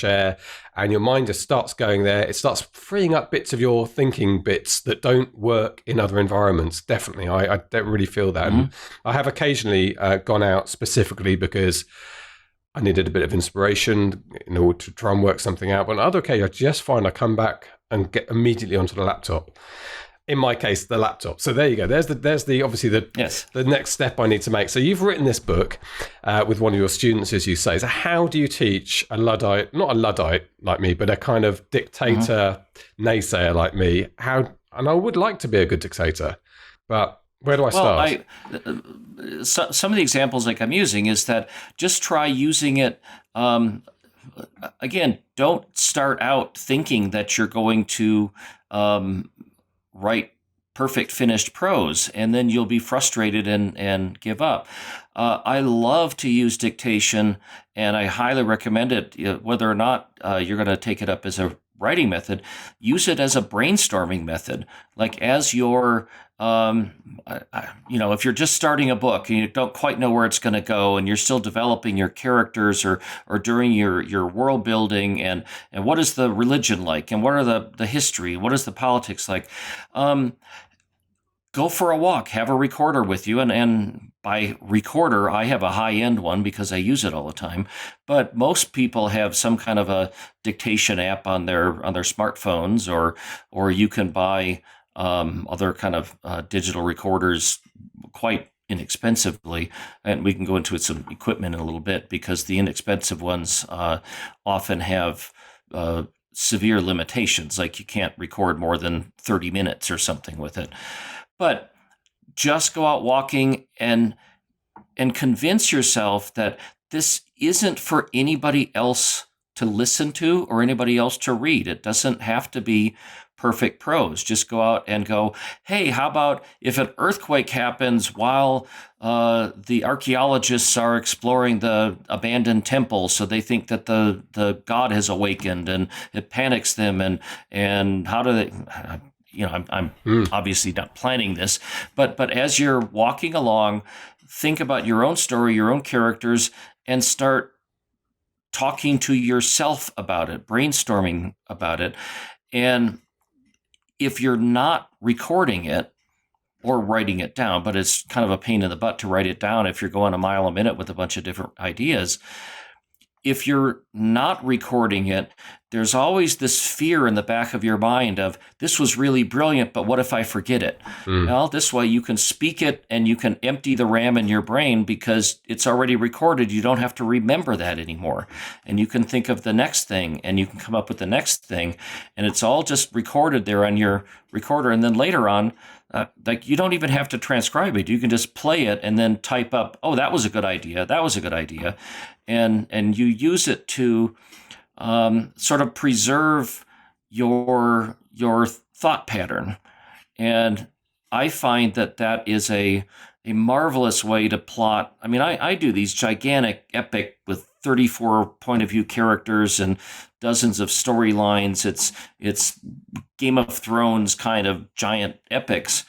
Speaker 3: air, and your mind just starts going there. It starts freeing up bits of your thinking bits that don't work in other environments. Definitely, I don't really feel that. And I have occasionally gone out specifically because I needed a bit of inspiration in order to try and work something out. But on other occasions, I just find I come back and get immediately onto the laptop. In my case, the laptop. So there you go. There's the obviously the next step I need to make. So you've written this book with one of your students, as you say. So how do you teach a Luddite, not a Luddite like me, but a kind of dictator naysayer like me? And I would like to be a good dictator, but where do I start?
Speaker 2: Some of the examples like I'm using is that just try using it. Again, don't start out thinking that you're going to write perfect finished prose, and then you'll be frustrated and give up. I love to use dictation, and I highly recommend it, whether or not you're going to take it up as a writing method, use it as a brainstorming method. Like as your, if you're just starting a book and you don't quite know where it's going to go, and you're still developing your characters or during your world building, and what is the religion like, and what are the history, what is the politics like, go for a walk, have a recorder with you. And by recorder, I have a high-end one because I use it all the time. But most people have some kind of a dictation app on their smartphones, or you can buy other kind of digital recorders quite inexpensively. And we can go into some equipment in a little bit, because the inexpensive ones often have severe limitations, like you can't record more than 30 minutes or something with it. But just go out walking and convince yourself that this isn't for anybody else to listen to or anybody else to read. It doesn't have to be perfect prose. Just go out and go, hey, how about if an earthquake happens while the archaeologists are exploring the abandoned temple, so they think that the god has awakened, and it panics them, and how do they... I'm obviously not planning this, but as you're walking along, think about your own story, your own characters, and start talking to yourself about it, brainstorming about it. And if you're not recording it or writing it down, but it's kind of a pain in the butt to write it down if you're going a mile a minute with a bunch of different ideas. If you're not recording it, there's always this fear in the back of your mind of, this was really brilliant, but what if I forget it? Well, this way you can speak it and you can empty the RAM in your brain because it's already recorded. You don't have to remember that anymore. And you can think of the next thing, and you can come up with the next thing. And it's all just recorded there on your recorder. And then later on, you don't even have to transcribe it. You can just play it and then type up, oh, that was a good idea. That was a good idea. And you use it to sort of preserve your thought pattern. And I find that is a marvelous way to plot. I mean, I do these gigantic epic with 34 point of view characters and dozens of storylines. It's Game of Thrones kind of giant epics.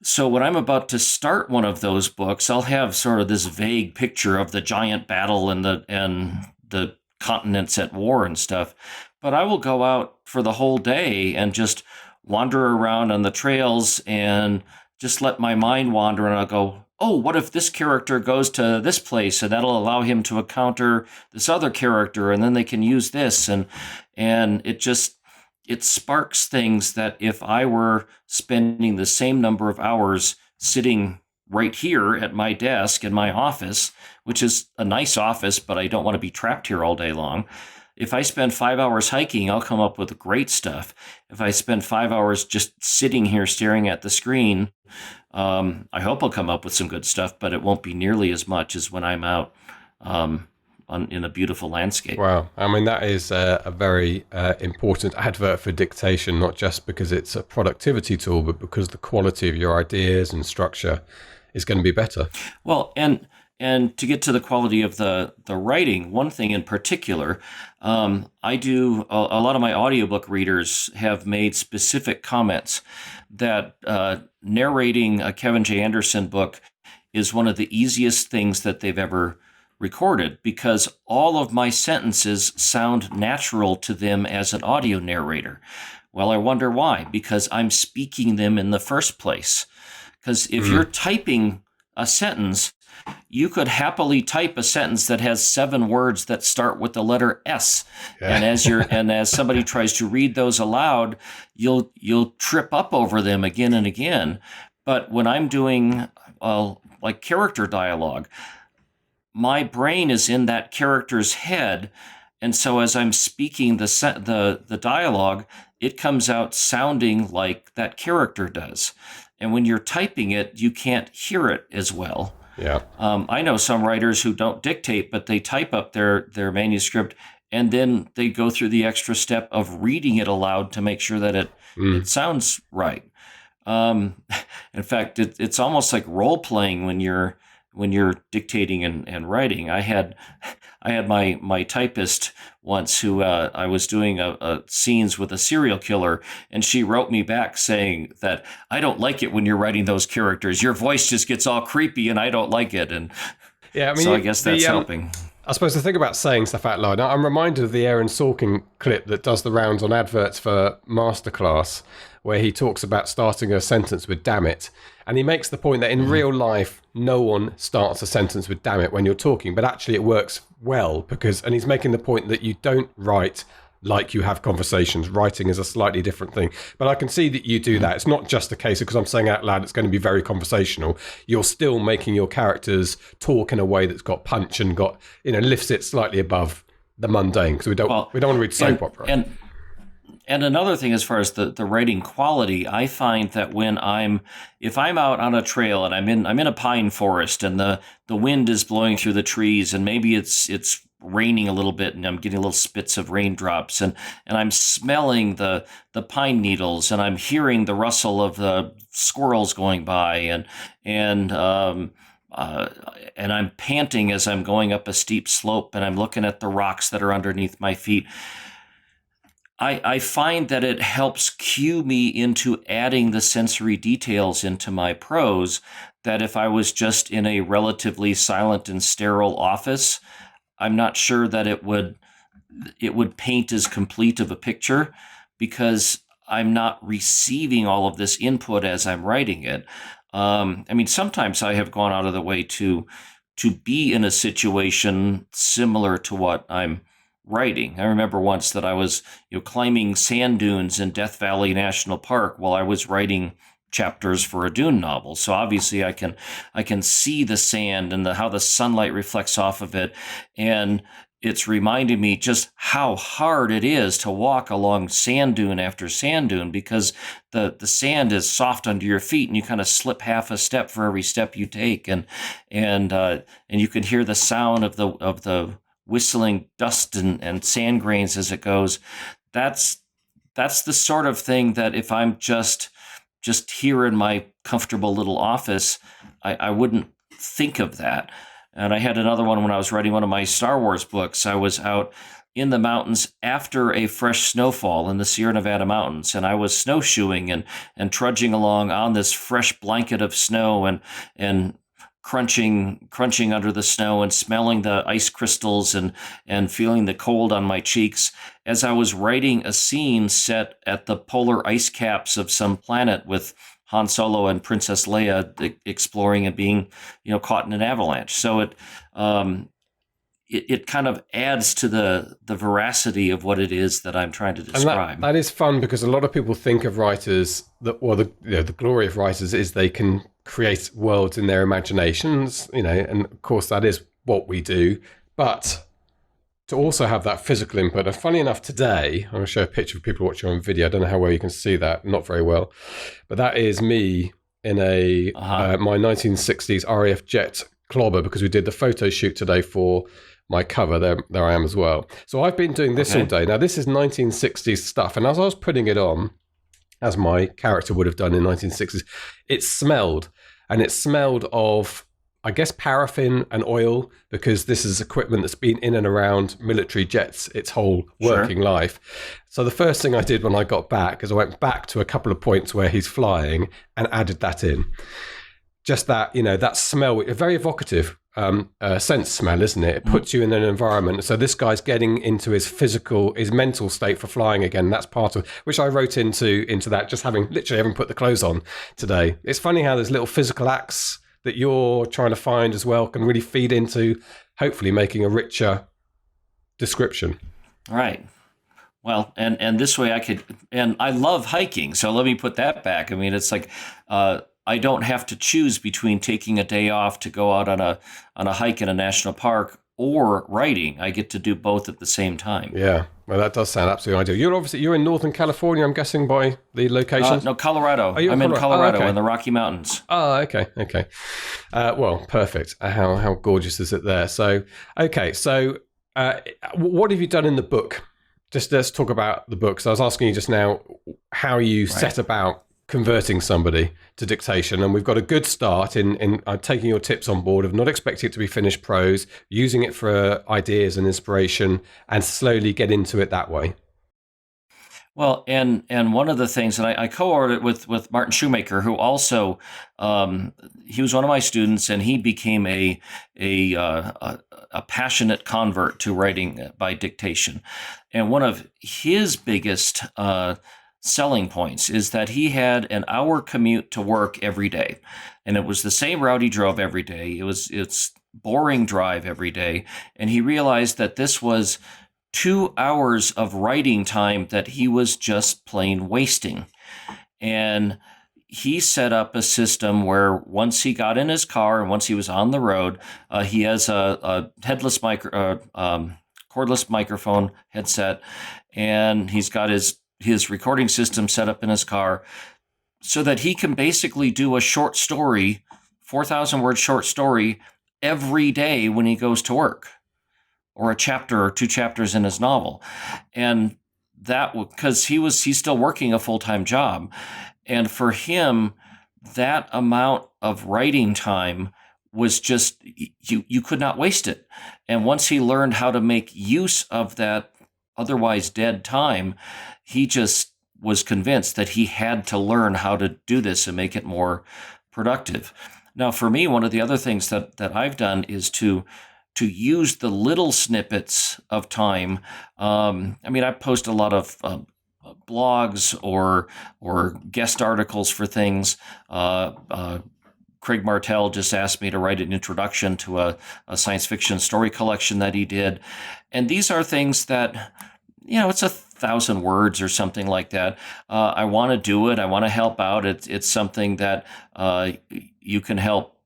Speaker 2: So when I'm about to start one of those books, I'll have sort of this vague picture of the giant battle and the continents at war and stuff. But I will go out for the whole day and just wander around on the trails and just let my mind wander. And I'll go, oh, what if this character goes to this place, and that'll allow him to encounter this other character, and then they can use this. And it sparks things that if I were spending the same number of hours sitting right here at my desk in my office, which is a nice office, but I don't want to be trapped here all day long. If I spend 5 hours hiking, I'll come up with great stuff. If I spend 5 hours just sitting here staring at the screen, I hope I'll come up with some good stuff, but it won't be nearly as much as when I'm out in a beautiful landscape.
Speaker 3: Wow. I mean, that is a very important advert for Dictation, not just because it's a productivity tool, but because the quality of your ideas and structure is going to be better.
Speaker 2: Well, and to get to the quality of the writing, one thing in particular, I do, a lot of my audiobook readers have made specific comments that narrating a Kevin J. Anderson book is one of the easiest things that they've ever recorded, because all of my sentences sound natural to them as an audio narrator. Well, I wonder why. Because I'm speaking them in the first place. Because if you're typing a sentence, you could happily type a sentence that has 7 words that start with the letter S. Yeah. And as somebody tries to read those aloud, you'll trip up over them again and again. But when I'm doing like character dialogue, my brain is in that character's head, and so as I'm speaking the dialogue, it comes out sounding like that character does. And when you're typing it, you can't hear it as well.
Speaker 3: Yeah.
Speaker 2: I know some writers who don't dictate, but they type up their manuscript, and then they go through the extra step of reading it aloud to make sure that it sounds right. In fact, it's almost like role playing when you're when you're dictating and writing. I had my typist once who I was doing a scenes with a serial killer, and she wrote me back saying that I don't like it when you're writing those characters. Your voice just gets all creepy, and I don't like it. And
Speaker 3: yeah, I mean,
Speaker 2: so I guess that's helping.
Speaker 3: I suppose the thing about saying stuff out loud, I'm reminded of the Aaron Sorkin clip that does the rounds on adverts for Masterclass, where he talks about starting a sentence with "damn it," and he makes the point that in real life, no one starts a sentence with "damn it" when you're talking, but actually it works well and he's making the point that you don't write like you have conversations. Writing is a slightly different thing. But I can see that you do that. It's not just a case of, because I'm saying out loud, it's going to be very conversational. You're still making your characters talk in a way that's got punch and got, lifts it slightly above the mundane, because we don't want to read soap opera.
Speaker 2: And another thing, as far as the writing quality, I find that if I'm out on a trail and I'm in a pine forest and the wind is blowing through the trees, and maybe it's raining a little bit and I'm getting little spits of raindrops, and I'm smelling the pine needles, and I'm hearing the rustle of the squirrels going by, and I'm panting as I'm going up a steep slope, and I'm looking at the rocks that are underneath my feet. I find that it helps cue me into adding the sensory details into my prose, that if I was just in a relatively silent and sterile office, I'm not sure that it would paint as complete of a picture, because I'm not receiving all of this input as I'm writing it. Sometimes I have gone out of the way to be in a situation similar to what I'm writing. I remember once that I was climbing sand dunes in Death Valley National Park while I was writing chapters for a Dune novel. So obviously I can see the sand and how the sunlight reflects off of it, and it's reminded me just how hard it is to walk along sand dune after sand dune, because the sand is soft under your feet and you kind of slip half a step for every step you take, and you can hear the sound of the whistling dust and sand grains as it goes. That's the sort of thing that if I'm just here in my comfortable little office, I wouldn't think of that. And I had another one when I was writing one of my Star Wars books. I was out in the mountains after a fresh snowfall in the Sierra Nevada mountains, and I was snowshoeing and trudging along on this fresh blanket of snow and crunching under the snow and smelling the ice crystals and feeling the cold on my cheeks as I was writing a scene set at the polar ice caps of some planet with Han Solo and Princess Leia exploring and being, caught in an avalanche. So it kind of adds to the veracity of what it is that I'm trying to describe.
Speaker 3: And that is fun, because a lot of people think of writers the glory of writers is they can create worlds in their imaginations, and of course that is what we do. But to also have that physical input, and funny enough, today I'm going to show a picture for people watching on video. I don't know how well you can see that, not very well, but that is me in my 1960s RAF jet clobber, because we did the photo shoot today for my cover. There I am as well. So I've been doing this all day. Now this is 1960s stuff, and as I was putting it on, as my character would have done in 1960s, it smelled of, I guess, paraffin and oil, because this is equipment that's been in and around military jets its whole working life. So the first thing I did when I got back is I went back to a couple of points where he's flying and added that in. Just that, that smell, a very evocative sense smell, isn't it? It puts you in an environment. So this guy's getting into his mental state for flying again. That's part of which I wrote into that, just having put the clothes on today. It's funny how there's little physical acts that you're trying to find as well can really feed into hopefully making a richer description.
Speaker 2: Right. Well, and this way and I love hiking, so let me put that back. I mean, it's like I don't have to choose between taking a day off to go out on a hike in a national park or writing. I get to do both at the same time.
Speaker 3: Yeah, well, that does sound absolutely ideal. You're in Northern California, I'm guessing, by the location.
Speaker 2: No, Colorado. I'm in Colorado in the Rocky Mountains.
Speaker 3: Oh, okay. Well, perfect. How gorgeous is it there? So, okay. So, what have you done in the book? Just let's talk about the book. So I was asking you just now how you set about converting somebody to dictation. And we've got a good start in taking your tips on board of not expecting it to be finished prose, using it for ideas and inspiration, and slowly get into it that way.
Speaker 2: Well, and one of the things, and I co-authored it with Martin Shoemaker, who also he was one of my students, and he became a passionate convert to writing by dictation. And one of his biggest selling points is that he had an hour commute to work every day, and it was the same route he drove every day. It's boring drive every day, and he realized that this was 2 hours of writing time that he was just plain wasting. And he set up a system where once he got in his car and once he was on the road, he has a headless cordless microphone headset, and he's got his recording system set up in his car so that he can basically do a short story, 4,000 word short story every day when he goes to work, or a chapter or 2 chapters in his novel. And that, because he's still working a full-time job. And for him, that amount of writing time was just, you could not waste it. And once he learned how to make use of that otherwise dead time, he just was convinced that he had to learn how to do this and make it more productive. Now, for me, one of the other things that I've done is to use the little snippets of time. I post a lot of blogs or guest articles for things. Craig Martell just asked me to write an introduction to a science fiction story collection that he did. And these are things that, it's 1,000 words or something like that. I want to do it. I want to help out. It's something that you can help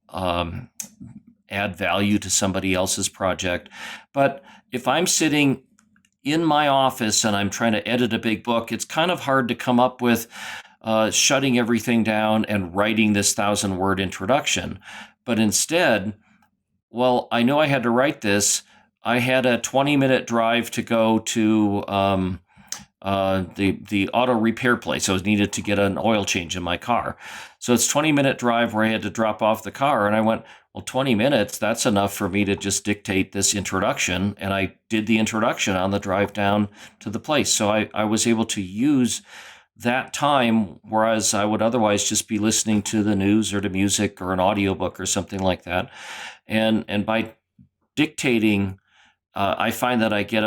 Speaker 2: add value to somebody else's project. But if I'm sitting in my office and I'm trying to edit a big book, it's kind of hard to come up with shutting everything down and writing this 1,000-word introduction. But instead, I know I had to write this. I had a 20-minute drive to go to the auto repair place. I was needed to get an oil change in my car. So it's 20-minute drive where I had to drop off the car. And I went, 20 minutes, that's enough for me to just dictate this introduction. And I did the introduction on the drive down to the place. So I was able to use that time, whereas I would otherwise just be listening to the news or to music or an audiobook or something like that. And by dictating, I find that I get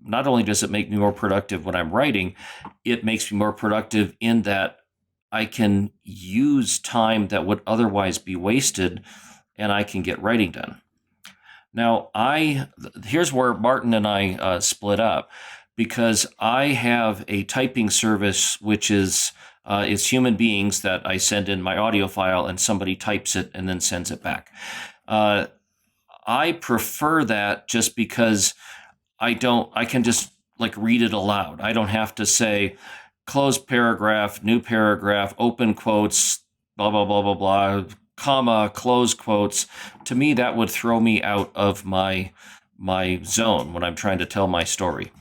Speaker 2: not only does it make me more productive when I'm writing, it makes me more productive in that I can use time that would otherwise be wasted, and I can get writing done. Now, here's where Martin and I split up, because I have a typing service, which is it's human beings that I send in my audio file and somebody types it and then sends it back. I prefer that just because I can just read it aloud. I don't have to say close paragraph, new paragraph, open quotes, blah, blah, blah, blah, blah, comma, close quotes. To me, that would throw me out of my zone when I'm trying to tell my story.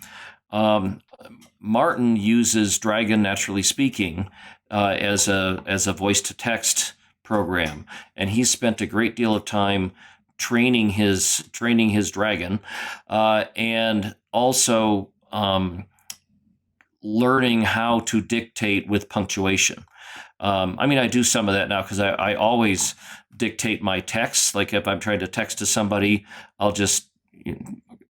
Speaker 2: Martin uses Dragon Naturally Speaking as a voice to text program, and he spent a great deal of time training his Dragon, and also learning how to dictate with punctuation. I do some of that now because I always dictate my text. Like if I'm trying to text to somebody, I'll just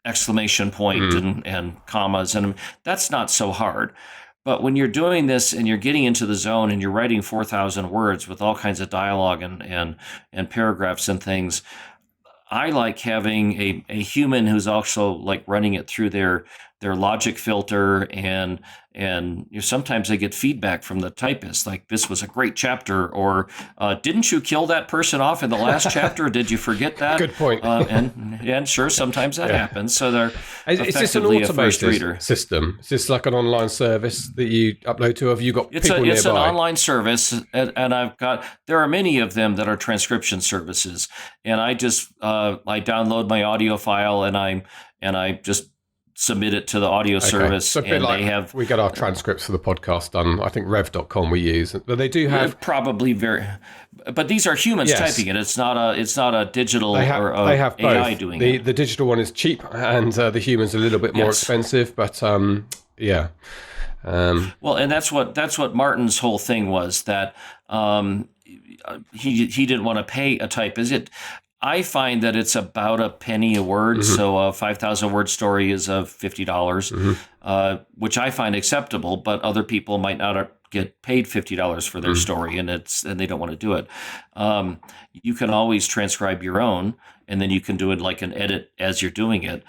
Speaker 2: exclamation point and commas, and that's not so hard. But when you're doing this and you're getting into the zone and you're writing 4,000 words with all kinds of dialogue and paragraphs and things, I like having a human who's also running it through their logic filter, and sometimes I get feedback from the typist, like, this was a great chapter, or didn't you kill that person off in the last chapter? Did you forget that?
Speaker 3: Good point.
Speaker 2: And sure, sometimes that happens. So they're
Speaker 3: is this an automated system? Is this like an online service that you upload to? Or have you got people nearby?
Speaker 2: It's an online service, and there are many of them that are transcription services, and I just I download my audio file and I just submit it to the audio service,
Speaker 3: So a bit
Speaker 2: and
Speaker 3: like
Speaker 2: they have.
Speaker 3: we get our transcripts for the podcast done. I think rev.com we use, but they do have
Speaker 2: probably but these are humans typing it. It's not a digital
Speaker 3: they have both.
Speaker 2: AI doing it.
Speaker 3: The digital one is cheap, and the human's a little bit more expensive. But yeah.
Speaker 2: Well, and that's what Martin's whole thing was, that he didn't want to pay a typist. I find that it's about a penny a word. So a 5,000 word story is $50, which I find acceptable, but other people might not get paid $50 for their story, and they don't want to do it. You can always transcribe your own, and then you can do it like an edit as you're doing it.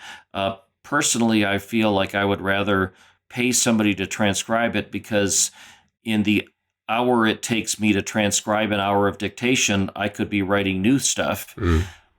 Speaker 2: Personally, I feel like I would rather pay somebody to transcribe it, because in the hour it takes me to transcribe an hour of dictation, I could be writing new stuff.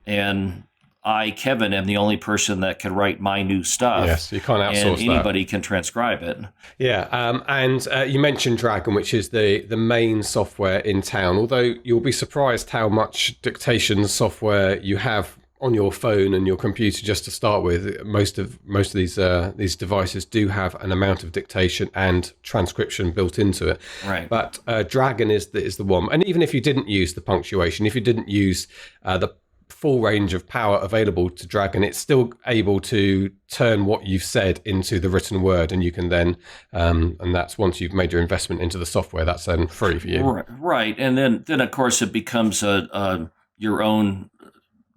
Speaker 2: And I, Kevin, am the only person that can write my new stuff.
Speaker 3: Yes, you can't outsource
Speaker 2: and anybody can transcribe it.
Speaker 3: Yeah, and you mentioned Dragon, which is the main software in town, although you'll be surprised how much dictation software you have on your phone and your computer just to start with. Most of these devices do have an amount of dictation and transcription built into it.
Speaker 2: Right.
Speaker 3: But Dragon is the one. And even if you didn't use the punctuation, if you didn't use the full range of power available to Dragon, it's still able to turn what you've said into the written word, and you can then, and that's once you've made your investment into the software, that's then free for you.
Speaker 2: Right. And then of course it becomes your own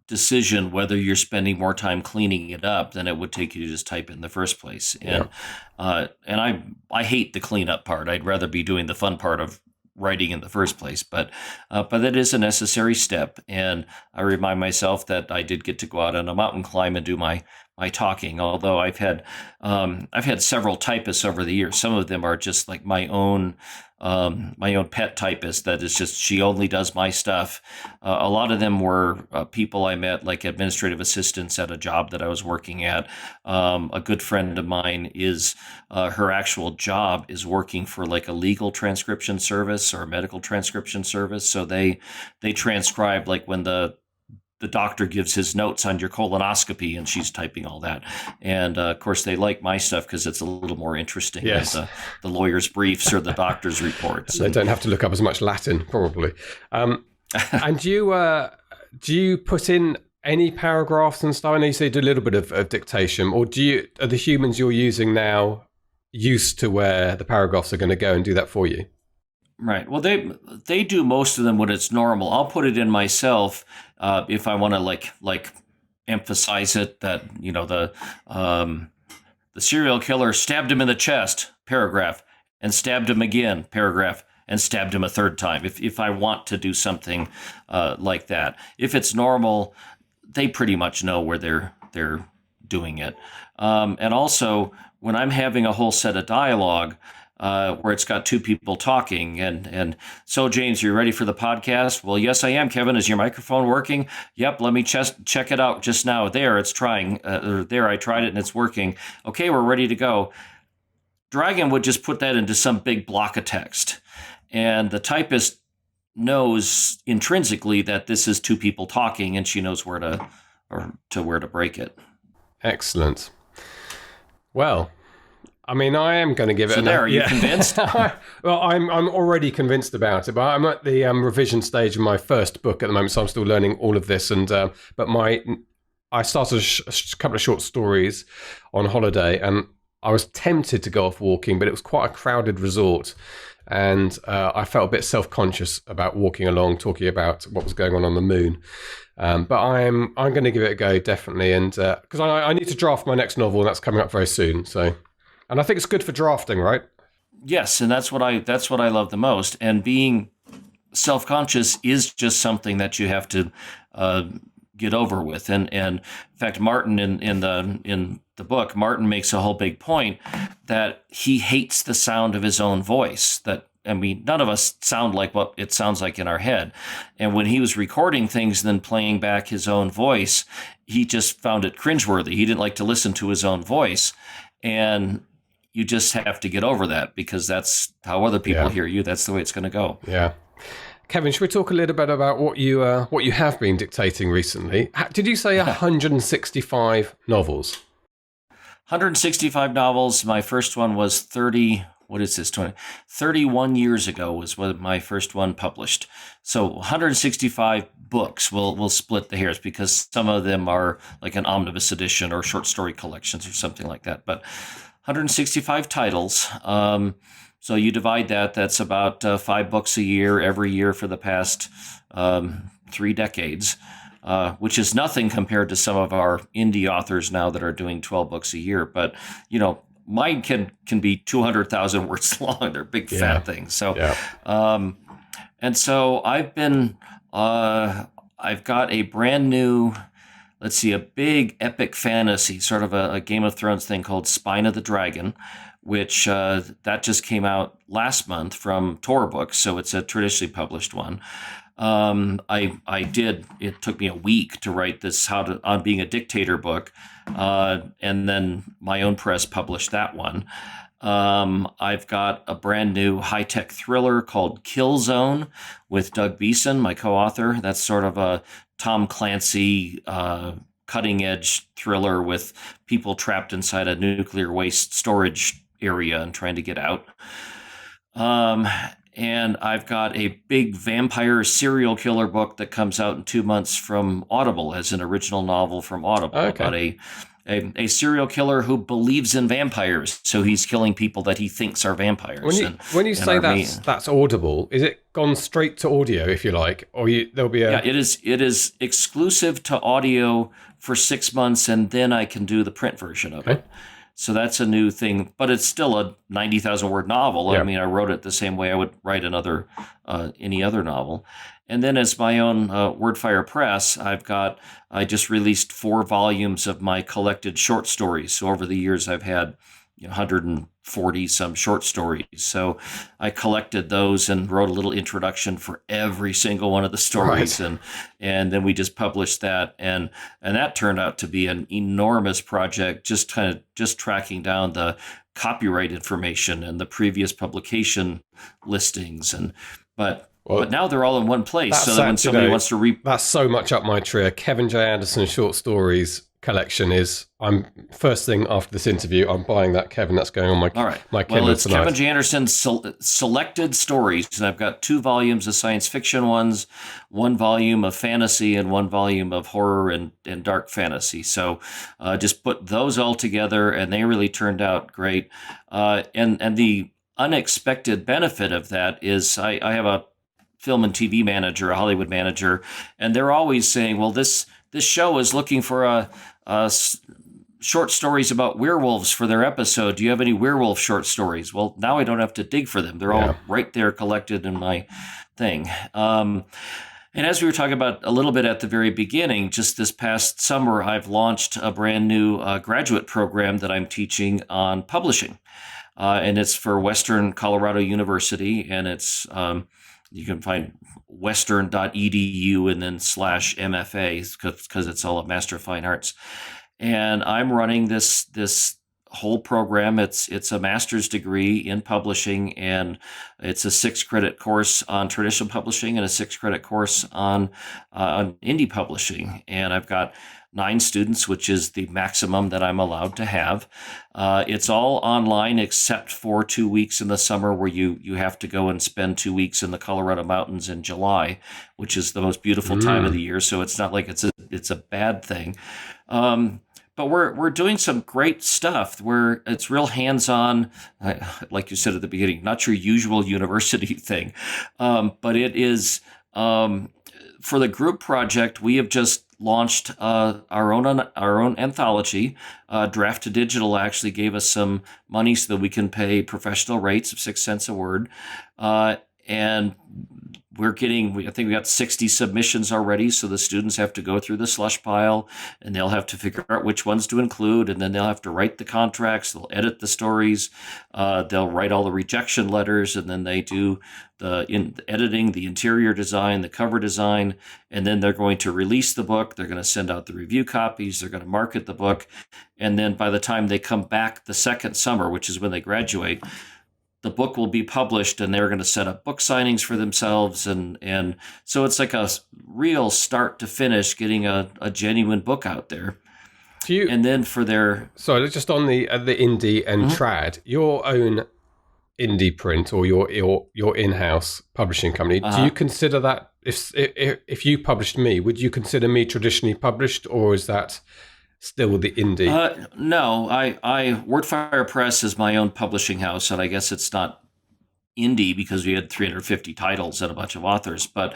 Speaker 2: decision whether you're spending more time cleaning it up than it would take you to just type it in the first place. And I hate the cleanup part. I'd rather be doing the fun part of writing in the first place, but that is a necessary step. And I remind myself that I did get to go out on a mountain climb and do my talking. Although I've had several typists over the years. Some of them are just like my own pet typist. That is just, she only does my stuff. A lot of them were people I met, like administrative assistants at a job that I was working at. A good friend of mine is her actual job is working for like a legal transcription service or a medical transcription service. So they transcribe like when the doctor gives his notes on your colonoscopy, and she's typing all that. And of course, they like my stuff because it's a little more interesting than the lawyer's briefs or the doctor's reports.
Speaker 3: They don't have to look up as much Latin, probably. And do you put in any paragraphs and stuff? I know you say you do a little bit of dictation, or are the humans you're using now used to where the paragraphs are going to go and do that for you?
Speaker 2: Right. Well, they do most of them when it's normal. I'll put it in myself if I want to like emphasize it, that the serial killer stabbed him in the chest, paragraph, and stabbed him again, paragraph, and stabbed him a third time. If I want to do something like that, if it's normal, they pretty much know where they're doing it. And also, when I'm having a whole set of dialogue, where it's got two people talking, and so James, you're ready for the podcast? Well, yes, I am. Kevin, is your microphone working? Yep. Let me check it out just now. There, it's trying. There, I tried it and it's working. Okay, we're ready to go. Dragon would just put that into some big block of text, and the typist knows intrinsically that this is two people talking, and she knows where to break it.
Speaker 3: Excellent. Well, I mean, I am going to give it.
Speaker 2: So are you convinced?
Speaker 3: Well, I'm already convinced about it, but I'm at the revision stage of my first book at the moment, so I'm still learning all of this. And but I started a couple of short stories on holiday, and I was tempted to go off walking, but it was quite a crowded resort, and I felt a bit self-conscious about walking along, talking about what was going on the moon. But I'm going to give it a go, definitely, and because I need to draft my next novel, and that's coming up very soon. So. And I think it's good for drafting, right?
Speaker 2: Yes, and that's what I love the most. And being self-conscious is just something that you have to get over with. And in fact, Martin in the book, Martin makes a whole big point that he hates the sound of his own voice. That, I mean, none of us sound like what it sounds like in our head. And when he was recording things and then playing back his own voice, he just found it cringeworthy. He didn't like to listen to his own voice. And you just have to get over that, because that's how other people hear you. That's the way it's going to go.
Speaker 3: Yeah. Kevin, should we talk a little bit about what you have been dictating recently? Did you say 165 novels?
Speaker 2: 165 novels. My first one was 31 years ago was when my first one published. So 165 books. We'll split the hairs because some of them are like an omnibus edition or short story collections or something like that. But 165 titles. So you divide that. That's about 5 books a year, every year for the past 3 decades. Which is nothing compared to some of our indie authors now that are doing 12 books a year. But, mine can be 200,000 words long. They're big fat things. So, and so I've got a brand new, a big epic fantasy, sort of a Game of Thrones thing called Spine of the Dragon, which that just came out last month from Tor Books. So it's a traditionally published one. It took me a week to write this on being a dictator book. And then my own press published that one. I've got a brand new high-tech thriller called Kill Zone with Doug Beeson, my co-author. That's sort of a Tom Clancy, cutting-edge thriller with people trapped inside a nuclear waste storage area and trying to get out. And I've got a big vampire serial killer book that comes out in 2 months from Audible as an original novel from Audible about a serial killer who believes in vampires. So he's killing people that he thinks are vampires.
Speaker 3: When you say that's Audible, is it gone straight to audio, if you like? Or there'll be a...
Speaker 2: Yeah, it is exclusive to audio for 6 months, and then I can do the print version of it. So that's a new thing, but it's still a 90,000 word novel. Yeah. I mean, I wrote it the same way I would write any other novel. And then as my own Wordfire Press, I just released 4 volumes of my collected short stories. So over the years, I've had 140 some short stories. So I collected those and wrote a little introduction for every single one of the stories. Right. And then we just published that. And that turned out to be an enormous project, just tracking down the copyright information and the previous publication listings. But now they're all in one place. So that when somebody wants to
Speaker 3: that's so much up my tree. Kevin J. Anderson short stories collection I'm first thing after this interview, I'm buying that, Kevin. That's going on my Kindle
Speaker 2: Well, it's
Speaker 3: tonight.
Speaker 2: Kevin J. Anderson selected stories, and I've got 2 volumes of science fiction ones, 1 volume of fantasy, and 1 volume of horror and dark fantasy. So just put those all together, and they really turned out great. And the unexpected benefit of that is I have a film and TV manager, a Hollywood manager, and they're always saying, well, this show is looking for short stories about werewolves for their episode. Do you have any werewolf short stories? Well, now I don't have to dig for them. They're all right there collected in my thing. And as we were talking about a little bit at the very beginning, just this past summer, I've launched a brand new graduate program that I'm teaching on publishing. And it's for Western Colorado University, and it's you can find western.edu and then /MFA because it's all at Master of Fine Arts. And I'm running this whole program. It's a master's degree in publishing, and it's a 6-credit course on traditional publishing and a 6-credit course on indie publishing. And I've got 9 students, which is the maximum that I'm allowed to have. It's all online except for 2 weeks in the summer where you have to go and spend 2 weeks in the Colorado mountains in July, which is the most beautiful time of the year. So it's not like it's a bad thing. But we're doing some great stuff where it's real hands-on, like you said at the beginning, not your usual university thing. But it is, for the group project, we have just launched our own anthology. Draft to Digital actually gave us some money so that we can pay professional rates of 6 cents a word. And I think we got 60 submissions already. So the students have to go through the slush pile, and they'll have to figure out which ones to include. And then they'll have to write the contracts. They'll edit the stories. They'll write all the rejection letters, and then they do the editing, the interior design, the cover design. And then they're going to release the book. They're going to send out the review copies. They're going to market the book. And then by the time they come back the second summer, which is when they graduate, the book will be published, and they're going to set up book signings for themselves. And so it's like a real start to finish getting a genuine book out there. And then for their...
Speaker 3: Sorry, just on the indie and trad, your own indie print or your in-house publishing company, do you consider that, if you published me, would you consider me traditionally published, or is that still the indie?
Speaker 2: No, Wordfire Press is my own publishing house, and I guess it's not indie because we had 350 titles and a bunch of authors, but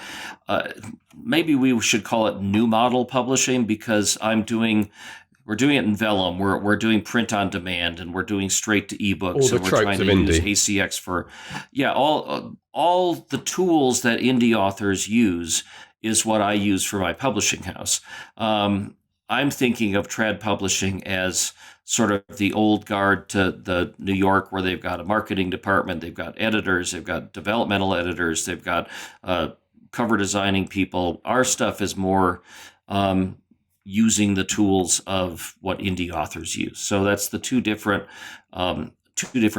Speaker 2: maybe we should call it new model publishing, because we're doing it in vellum, we're doing print on demand, and we're doing straight to ebooks, and we're trying to use ACX for all the tools that indie authors use is what I use for my publishing house. I'm thinking of trad publishing as sort of the old guard to the New York, where they've got a marketing department, they've got editors, they've got developmental editors, they've got cover designing people. Our stuff is more using the tools of what indie authors use. So that's the two different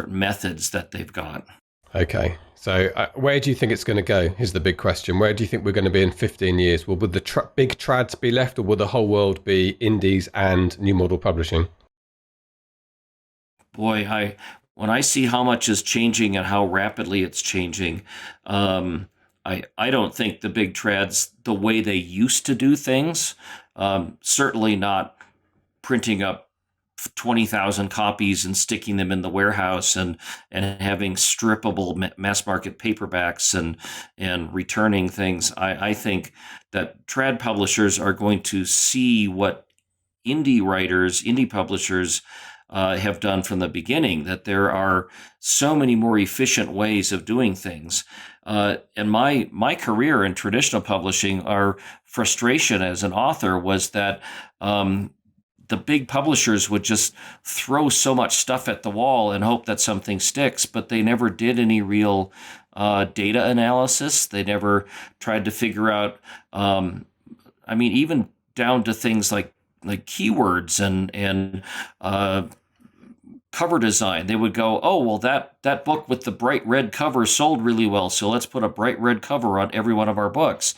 Speaker 2: methods that they've got.
Speaker 3: Okay. So where do you think it's going to go is the big question. Where do you think we're going to be in 15 years? Will the big trads be left, or will the whole world be indies and new model publishing?
Speaker 2: Boy, when I see how much is changing and how rapidly it's changing, I don't think the big trads, the way they used to do things, certainly not printing up 20,000 copies and sticking them in the warehouse and having strippable mass market paperbacks and returning things. I think that trad publishers are going to see what indie publishers have done from the beginning, that there are so many more efficient ways of doing things. And my career in traditional publishing, our frustration as an author was that the big publishers would just throw so much stuff at the wall and hope that something sticks, but they never did any real data analysis. They never tried to figure out, even down to things like keywords and cover design. They would go, oh, well, that book with the bright red cover sold really well, so let's put a bright red cover on every one of our books.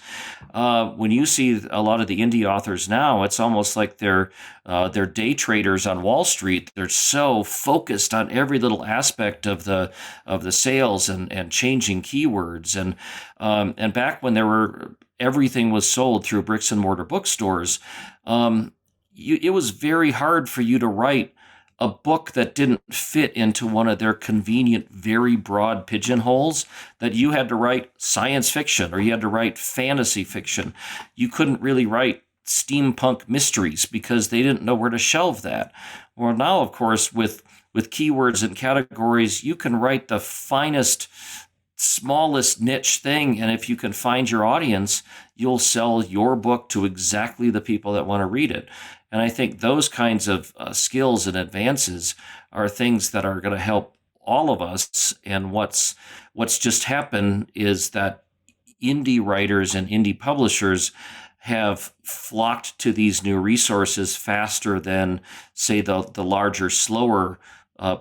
Speaker 2: When you see a lot of the indie authors now, it's almost like they're day traders on Wall Street. They're so focused on every little aspect of the sales and changing keywords. And back when everything was sold through bricks and mortar bookstores, it was very hard for you to write a book that didn't fit into one of their convenient, very broad pigeonholes, that you had to write science fiction or you had to write fantasy fiction. You couldn't really write steampunk mysteries because they didn't know where to shelve that. Well, now, of course, with keywords and categories, you can write the finest, smallest niche thing, and if you can find your audience, you'll sell your book to exactly the people that want to read it. And I think those kinds of skills and advances are things that are going to help all of us. And what's just happened is that indie writers and indie publishers have flocked to these new resources faster than, say, the larger, slower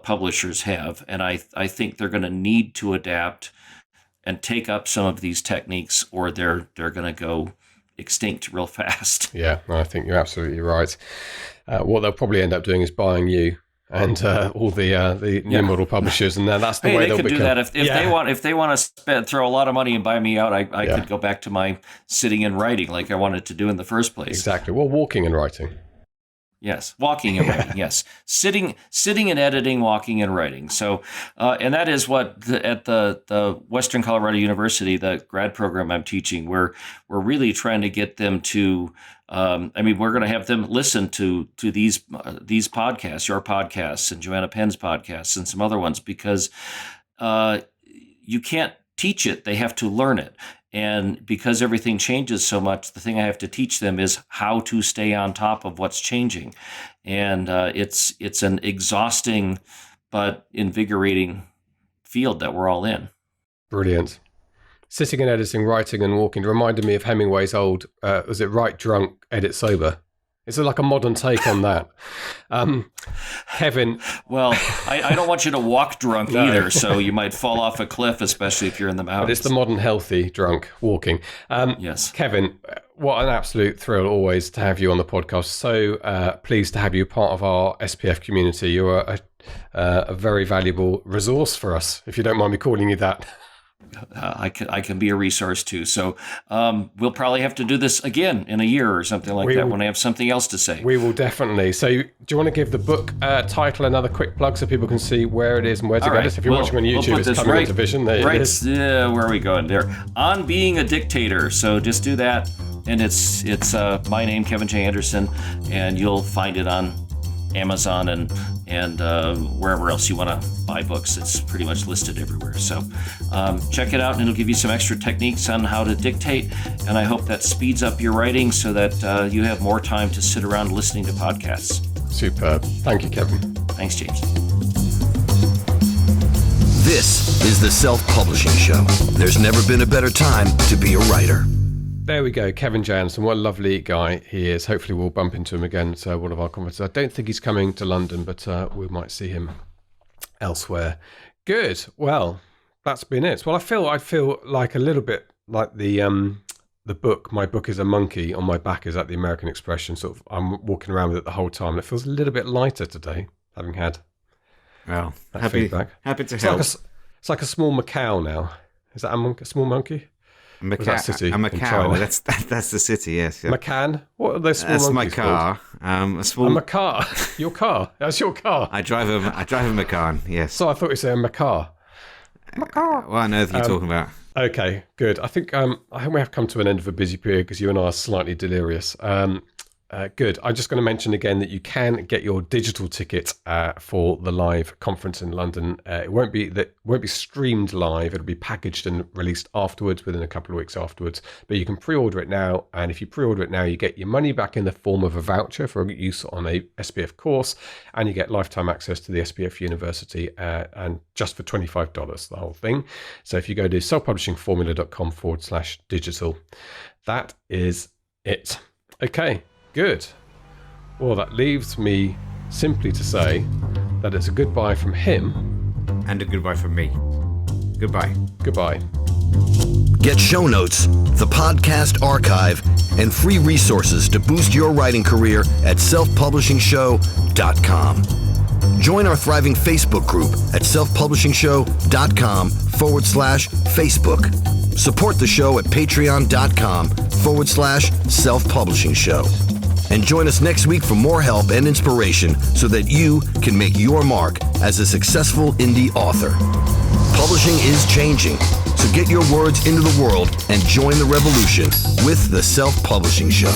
Speaker 2: publishers have. And I think they're going to need to adapt and take up some of these techniques, or they're going to go extinct real fast.
Speaker 3: Yeah, I think you're absolutely right. What they'll probably end up doing is buying you and all the new model publishers, and then that's the way they'll become. They could do
Speaker 2: that if they want to throw a lot of money and buy me out. I could go back to my sitting and writing like I wanted to do in the first place.
Speaker 3: Exactly. Well, walking and writing.
Speaker 2: Yes, walking and writing. Yes, sitting and editing, walking and writing. So, and that is what at the Western Colorado University, the grad program I'm teaching, we're really trying to get them to. We're going to have them listen to these podcasts, your podcasts, and Joanna Penn's podcasts, and some other ones, because you can't teach it; they have to learn it. And because everything changes so much, the thing I have to teach them is how to stay on top of what's changing. And it's an exhausting but invigorating field that we're all in.
Speaker 3: Brilliant. Sitting and editing, writing and walking reminded me of Hemingway's old, was it Write Drunk, Edit Sober? It's like a modern take on that. Kevin.
Speaker 2: Well, I don't want you to walk drunk either, so you might fall off a cliff, especially if you're in the mountains.
Speaker 3: But it's the modern healthy drunk walking.
Speaker 2: Yes.
Speaker 3: Kevin, what an absolute thrill always to have you on the podcast. So pleased to have you part of our SPF community. You're a very valuable resource for us, if you don't mind me calling you that.
Speaker 2: I can be a resource too. So we'll probably have to do this again in a year or something like that when I have something else to say.
Speaker 3: We will definitely. So do you want to give the book title another quick plug so people can see where it is and where to get it? If you're watching on YouTube, it's coming into vision. There it is.
Speaker 2: Yeah, where are we going there? On Being a Dictator. So just do that. And it's my name, Kevin J. Anderson, and you'll find it on Amazon and wherever else you want to buy books. It's pretty much listed everywhere. So check it out, and it'll give you some extra techniques on how to dictate. And I hope that speeds up your writing so that you have more time to sit around listening to podcasts.
Speaker 3: Superb. Thank you, Kevin.
Speaker 2: Thanks, James.
Speaker 1: This is the Self-Publishing Show. There's never been a better time to be a writer.
Speaker 3: There we go, Kevin J. Anderson. What a lovely guy he is. Hopefully we'll bump into him again at one of our conferences. I don't think he's coming to London, but we might see him elsewhere. Good. Well, that's been it. Well, I feel like a little bit like the book. My book is a monkey on my back. Is that the American expression? Sort of. I'm walking around with it the whole time. And it feels a little bit lighter today, having had
Speaker 4: that
Speaker 3: feedback.
Speaker 4: Happy to help.
Speaker 3: It's like a small Macau now. Is that a small monkey?
Speaker 4: Macau. That's the city. Yes. Yeah.
Speaker 3: Macan. What are those small monkeys?
Speaker 4: That's my car.
Speaker 3: A car. Your car. That's your car.
Speaker 4: I drive a Macan. Yes.
Speaker 3: So I thought you said a Macar.
Speaker 4: What on earth are you talking about?
Speaker 3: Okay, good. I think we have come to an end of a busy period because you and I are slightly delirious. Good. I'm just going to mention again that you can get your digital ticket for the live conference in London. It won't be streamed live. It'll be packaged and released afterwards, within a couple of weeks afterwards. But you can pre-order it now, and if you pre-order it now, you get your money back in the form of a voucher for use on a SPF course, and you get lifetime access to the SPF University, and just for $25, the whole thing. So if you go to selfpublishingformula.com/digital, that is it. Okay. Good. Well, that leaves me simply to say that it's a goodbye from him.
Speaker 4: And a goodbye from me. Goodbye.
Speaker 3: Goodbye.
Speaker 1: Get show notes, the podcast archive, and free resources to boost your writing career at selfpublishingshow.com. Join our thriving Facebook group at selfpublishingshow.com/Facebook. Support the show at patreon.com/selfpublishingshow. And join us next week for more help and inspiration so that you can make your mark as a successful indie author. Publishing is changing, so get your words into the world and join the revolution with the Self-Publishing Show.